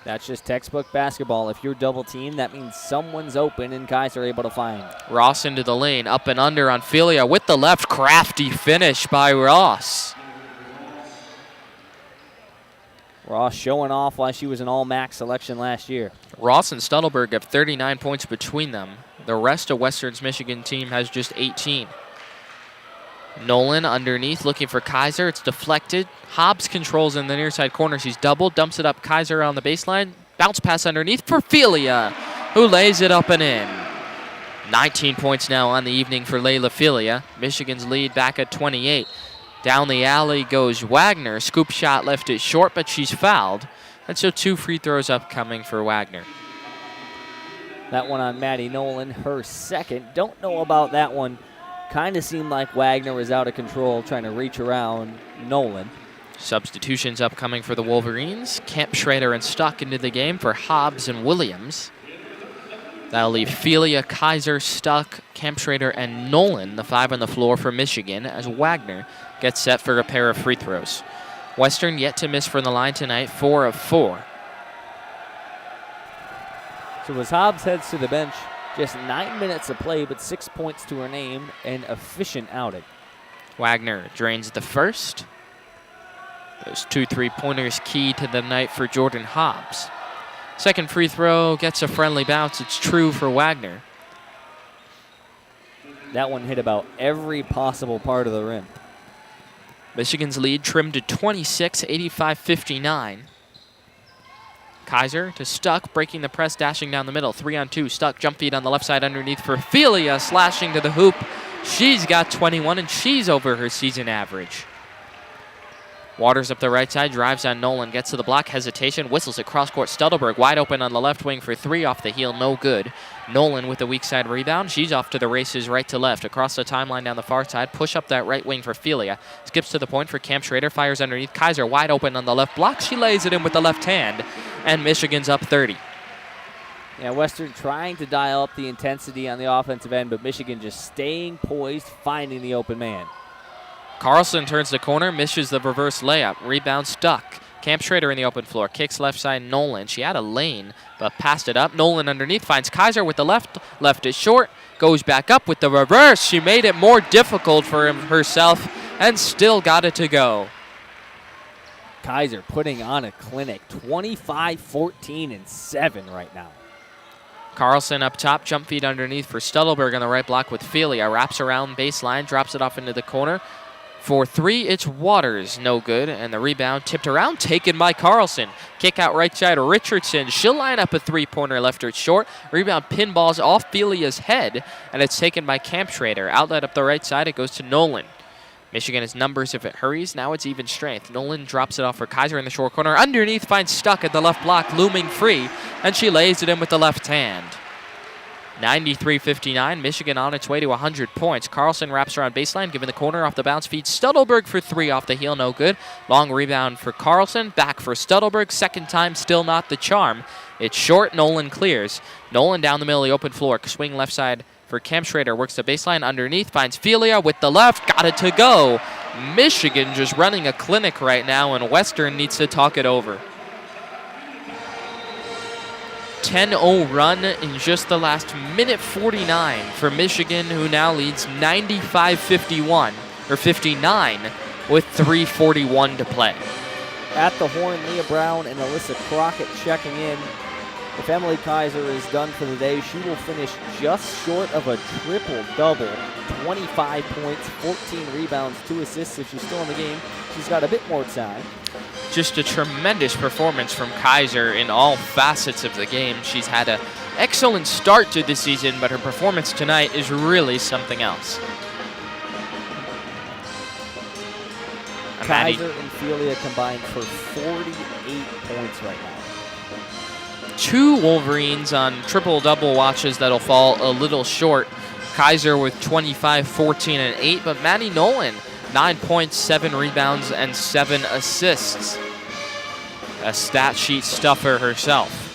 That's just textbook basketball. If you're double teamed, that means someone's open and Kaiser able to find. Ross into the lane, up and under on Felia with the left. Crafty finish by Ross. Ross showing off why she was an all-MAC selection last year. Ross and Studelberg have 39 points between them. The rest of Western's Michigan team has just 18. Nolan underneath looking for Kaiser. It's deflected. Hobbs controls in the near side corner. She's doubled, dumps it up Kaiser on the baseline. Bounce pass underneath for Felia, who lays it up and in. 19 points now on the evening for Layla Felia. Michigan's lead back at 28. Down the alley goes Wagner. Scoop shot left it short, but she's fouled. And so 2 free throws upcoming for Wagner. That one on Maddie Nolan, her second. Don't know about that one. Kind of seemed like Wagner was out of control trying to reach around Nolan. Substitutions upcoming for the Wolverines. Kemp, Schrader, and Stuck into the game for Hobbs and Williams. That'll leave Felia, Kaiser, Stuck, Kemp, Schrader, and Nolan, the 5 on the floor for Michigan, as Wagner gets set for a pair of free throws. Western yet to miss from the line tonight, 4 of 4. So as Hobbs heads to the bench, just 9 minutes of play, but 6 points to her name, an efficient outing. Wagner drains the first. Those 2 3-pointers key to the night for Jordan Hobbs. Second free throw gets a friendly bounce. It's true for Wagner. That one hit about every possible part of the rim. Michigan's lead trimmed to 26, 85-59. Kaiser to Stuck, breaking the press, dashing down the middle. 3-on-2, Stuck, jump feed on the left side underneath for Felia, slashing to the hoop. She's got 21, and she's over her season average. Waters up the right side, drives on Nolan, gets to the block, hesitation, whistles it cross-court. Studelberg wide open on the left wing for 3 off the heel, no good. Nolan with the weak side rebound. She's off to the races right to left. Across the timeline down the far side, push up that right wing for Felia. Skips to the point for Kemp, Schrader, fires underneath. Kaiser wide open on the left block. She lays it in with the left hand, and Michigan's up 30. Yeah, Western trying to dial up the intensity on the offensive end, but Michigan just staying poised, finding the open man. Carlson turns the corner, misses the reverse layup. Rebound Stuck. Kemp, Schrader in the open floor. Kicks left side Nolan. She had a lane, but passed it up. Nolan underneath finds Kaiser with the left. Left is short. Goes back up with the reverse. She made it more difficult for herself and still got it to go. Kaiser putting on a clinic. 25, 14, and 7 right now. Carlson up top. Jump feed underneath for Studelberg on the right block with Felia. Wraps around baseline. Drops it off into the corner. For 3, it's Waters, no good, and the rebound tipped around, taken by Carlson. Kick out right side, Richardson. She'll line up a 3-pointer, left her short. Rebound pinballs off Felia's head, and it's taken by Kemp Schrader. Outlet up the right side, it goes to Nolan. Michigan has numbers if it hurries. Now it's even strength. Nolan drops it off for Kaiser in the short corner. Underneath finds Stuck at the left block, looming free, and she lays it in with the left hand. 93-59, Michigan on its way to 100 points. Carlson wraps around baseline, giving the corner off the bounce, feeds Studelberg for 3 off the heel, no good. Long rebound for Carlson, back for Studelberg, second time, still not the charm. It's short, Nolan clears. Nolan down the middle of the open floor, swing left side for Cam Schrader, works the baseline underneath, finds Felia with the left, got it to go. Michigan just running a clinic right now, and Western needs to talk it over. 10-0 run in just the last minute 49 for Michigan, who now leads 95-51, or 59, with 3:41 to play. At the horn, Leah Brown and Alyssa Crockett checking in. If Emily Kaiser is done for the day, she will finish just short of a triple-double. 25 points, 14 rebounds, 2 assists. If she's still in the game, she's got a bit more time. Just a tremendous performance from Kaiser in all facets of the game. She's had an excellent start to the season, but her performance tonight is really something else. Kaiser and Felia combined for 48 points right now. 2 Wolverines on triple-double watches that'll fall a little short. Kaiser with 25, 14, and 8, but Maddie Nolan, 9 points, 7 rebounds, and 7 assists. A stat sheet stuffer herself.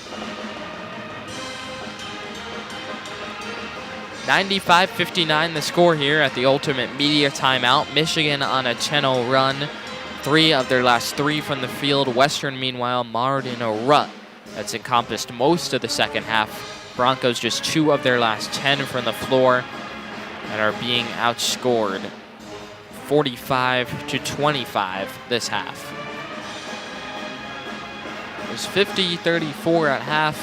95-59 the score here at the Ultimate Media Timeout. Michigan on a 10-0 run. 3 of their last 3 from the field. Western, meanwhile, marred in a rut that's encompassed most of the second half. Broncos just 2 of their last 10 from the floor and are being outscored 45-25 this half. It was 50-34 at half,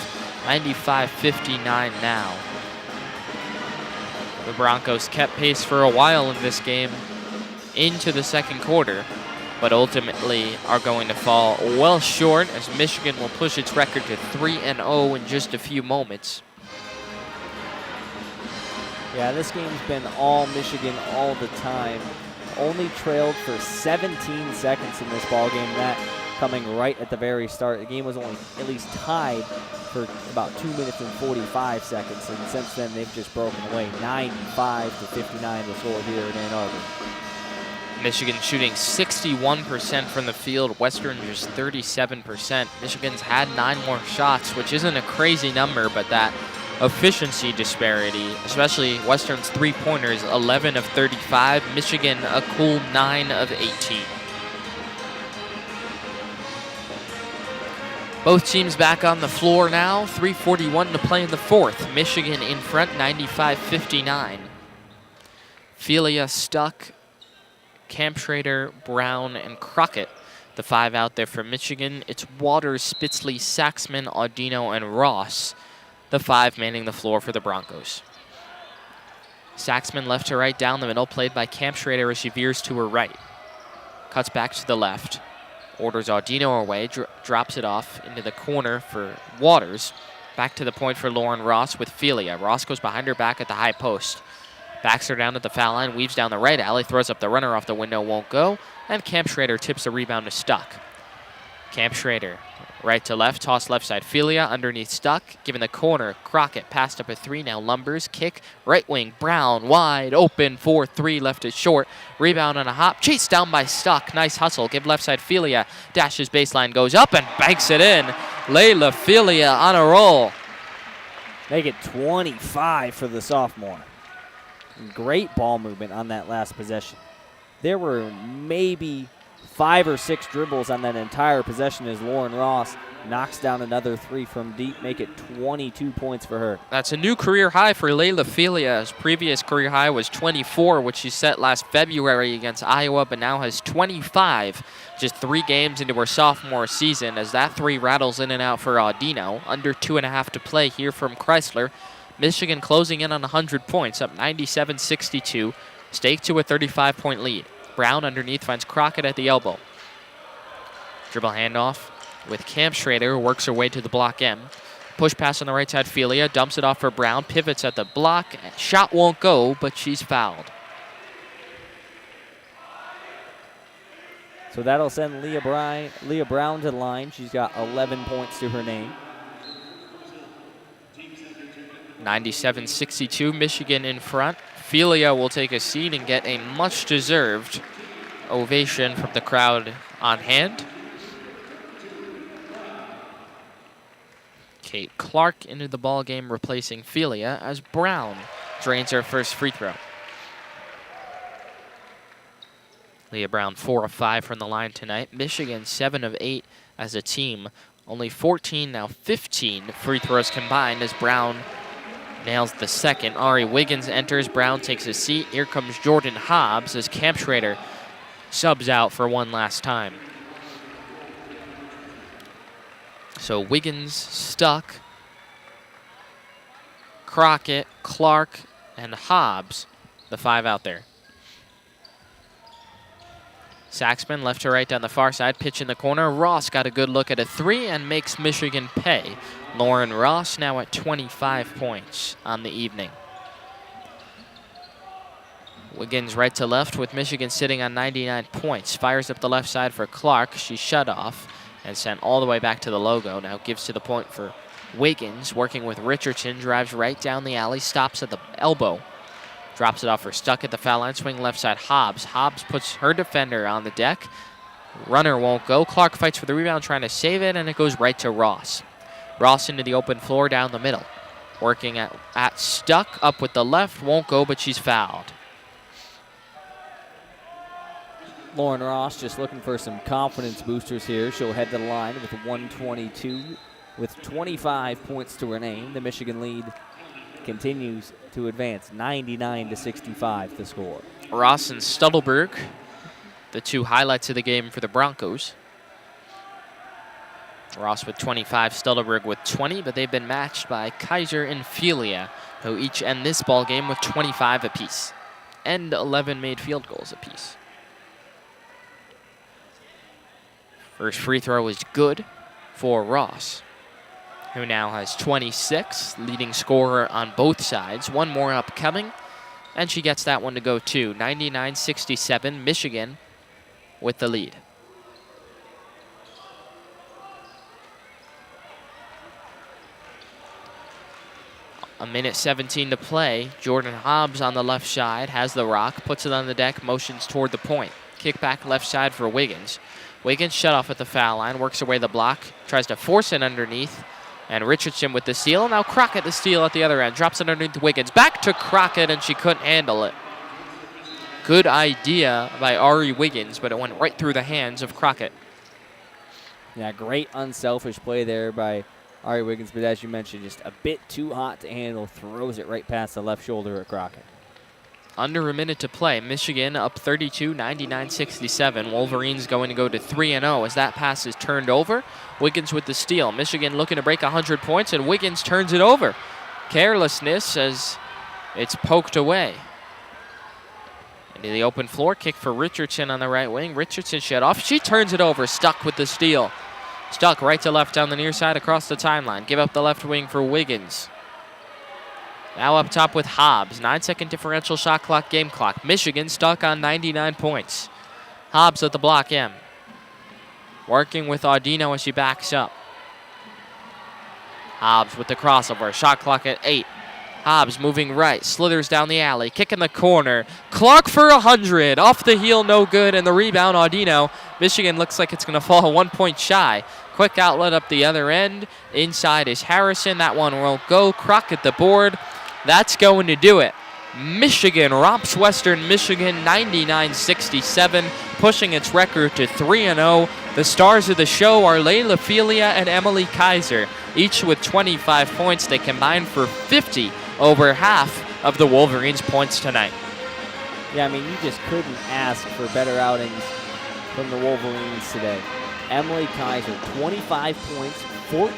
95-59 now. The Broncos kept pace for a while in this game into the second quarter, but ultimately are going to fall well short as Michigan will push its record to 3-0 in just a few moments. Yeah, this game's been all Michigan all the time. Only trailed for 17 seconds in this ballgame, that coming right at the very start. The game was only at least tied for about 2 minutes and 45 seconds, and since then they've just broken away. 95-59 the score here in Ann Arbor. Michigan shooting 61% from the field, Western just 37%. Michigan's had 9 more shots, which isn't a crazy number, but that efficiency disparity, especially Western's 3-pointers, 11 of 35, Michigan a cool 9 of 18. Both teams back on the floor now, 3:41 to play in the fourth. Michigan in front, 95-59. Felia Stuck, Camp Schrader, Brown, and Crockett. The 5 out there for Michigan. It's Waters, Spitzley, Saxman, Audino, and Ross. The 5 manning the floor for the Broncos. Saxman left to right down the middle, played by Camp Schrader as she veers to her right. Cuts back to the left. Orders Audino away, drops it off into the corner for Waters. Back to the point for Lauren Ross with Felia. Ross goes behind her back at the high post. Backs her down at the foul line, weaves down the right alley, throws up the runner off the window, won't go. And Camp Schrader tips the rebound to Stuck. Camp Schrader, right to left, toss left side. Felia underneath Stuck, given the corner. Crockett passed up a 3, now Lumbers. Kick, right wing, Brown, wide open, 4-3, left it short. Rebound on a hop, chased down by Stuck. Nice hustle, give left side Felia. Dashes baseline, goes up and banks it in. Layla Felia on a roll. Make it 25 for the sophomore. Great ball movement on that last possession. There were maybe 5 or 6 dribbles on that entire possession as Lauren Ross knocks down another 3 from deep, make it 22 points for her. That's a new career high for Layla Felia. His previous career high was 24, which she set last February against Iowa, but now has 25 just 3 games into her sophomore season as that 3 rattles in and out for Audino. Under 2.5 to play here from Chrysler. Michigan closing in on 100 points, up 97-62, staked to a 35-point lead. Brown underneath finds Crockett at the elbow. Dribble handoff with Camp Schrader, who works her way to the block M. Push pass on the right side, Felia dumps it off for Brown, pivots at the block. Shot won't go, but she's fouled. So that'll send Leah Brown to the line. She's got 11 points to her name. 97-62, Michigan in front. Philia will take a seat and get a much-deserved ovation from the crowd on hand. Kate Clark into the ball game, replacing Philia as Brown drains her first free throw. Leah Brown 4 of 5 from the line tonight. Michigan 7 of 8 as a team. Only 14, now 15 free throws combined as Brown nails the second. Ari Wiggins enters. Brown takes a seat. Here comes Jordan Hobbs as Camp Schrader subs out for one last time. So Wiggins, Stuck, Crockett, Clark, and Hobbs, the 5 out there. Saxman left to right down the far side, pitch in the corner. Ross got a good look at a 3 and makes Michigan pay. Lauren Ross now at 25 points on the evening. Wiggins right to left with Michigan sitting on 99 points. Fires up the left side for Clark. She's shut off and sent all the way back to the logo. Now gives to the point for Wiggins, working with Richardson. Drives right down the alley, stops at the elbow. Drops it off for Stuck at the foul line, swing left side, Hobbs. Hobbs puts her defender on the deck. Runner won't go. Clark fights for the rebound, trying to save it, and it goes right to Ross. Ross into the open floor down the middle. Working at Stuck, up with the left, won't go, but she's fouled. Lauren Ross just looking for some confidence boosters here. She'll head to the line with 122 with 25 points to her name. The Michigan lead continues to advance, 99-65 the score. Ross and Studelberg, the two highlights of the game for the Broncos. Ross with 25, Studelberg with 20, but they've been matched by Kaiser and Philia, who each end this ball game with 25 apiece, and 11 made field goals apiece. First free throw is good for Ross, who now has 26, leading scorer on both sides. One more upcoming, and she gets that one to go too. 99-67, Michigan with the lead. A minute 17 to play. Jordan Hobbs on the left side, has the rock, puts it on the deck, motions toward the point. Kick back left side for Wiggins. Wiggins shut off at the foul line, works away the block, tries to force it underneath. And Richardson with the steal. Now Crockett the steal at the other end. Drops it underneath Wiggins. Back to Crockett, and she couldn't handle it. Good idea by Ari Wiggins, but it went right through the hands of Crockett. Yeah, great unselfish play there by Ari Wiggins, but as you mentioned, just a bit too hot to handle. Throws it right past the left shoulder at Crockett. Under a minute to play. Michigan up 32, 99-67. Wolverines going to go to 3-0 as that pass is turned over. Wiggins with the steal. Michigan looking to break 100 points, and Wiggins turns it over. Carelessness as it's poked away. Into the open floor, kick for Richardson on the right wing. Richardson shut off. She turns it over. Stuck with the steal. Stuck right to left down the near side across the timeline. Give up the left wing for Wiggins. Now up top with Hobbs. 9-second differential shot clock, game clock. Michigan stuck on 99 points. Hobbs at the block M. Working with Audino as she backs up. Hobbs with the crossover. Shot clock at 8. Hobbs moving right. Slithers down the alley. Kick in the corner. Clark for 100. Off the heel, no good. And the rebound, Audino. Michigan looks like it's going to fall 1 point shy. Quick outlet up the other end. Inside is Harrison. That one won't go. Crockett the board. That's going to do it. Michigan romps Western Michigan 99-67, pushing its record to 3-0. The stars of the show are Layla Philia and Emily Kaiser, each with 25 points. They combine for 50, over half of the Wolverines' points tonight. Yeah, I mean, you just couldn't ask for better outings from the Wolverines today. Emily Kaiser, 25 points, 14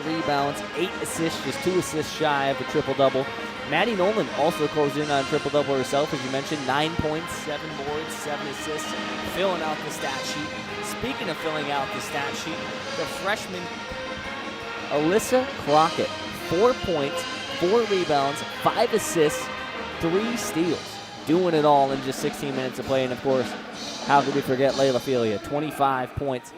rebounds, 8 assists, just 2 assists shy of a triple-double. Maddie Nolan also closed in on a triple-double herself, as you mentioned, 9 points, 7 boards, 7 assists, filling out the stat sheet. Speaking of filling out the stat sheet, the freshman Alyssa Crockett, 4 points, 4 rebounds, 5 assists, 3 steals. Doing it all in just 16 minutes of play, and of course, how could we forget Layla Philia, 25 points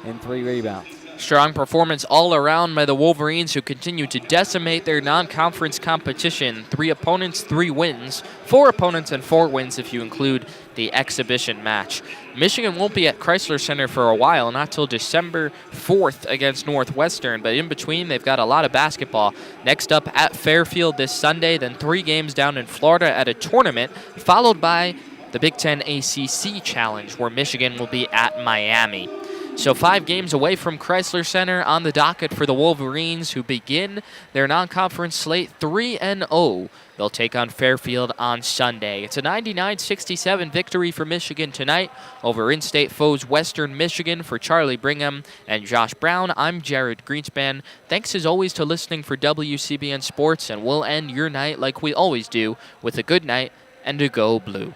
and 3 rebounds. Strong performance all around by the Wolverines, who continue to decimate their non-conference competition. 3 opponents, 3 wins. 4 opponents and 4 wins if you include the exhibition match. Michigan won't be at Chrysler Center for a while, not till December 4th against Northwestern, but in between they've got a lot of basketball. Next up at Fairfield this Sunday, then 3 games down in Florida at a tournament, followed by the Big Ten ACC Challenge, where Michigan will be at Miami. So 5 games away from Chrysler Center on the docket for the Wolverines, who begin their non-conference slate 3-0. They'll take on Fairfield on Sunday. It's a 99-67 victory for Michigan tonight over in-state foes Western Michigan. For Charlie Brigham and Josh Brown, I'm Jared Greenspan. Thanks as always to listening for WCBN Sports, and we'll end your night like we always do with a good night and a Go Blue.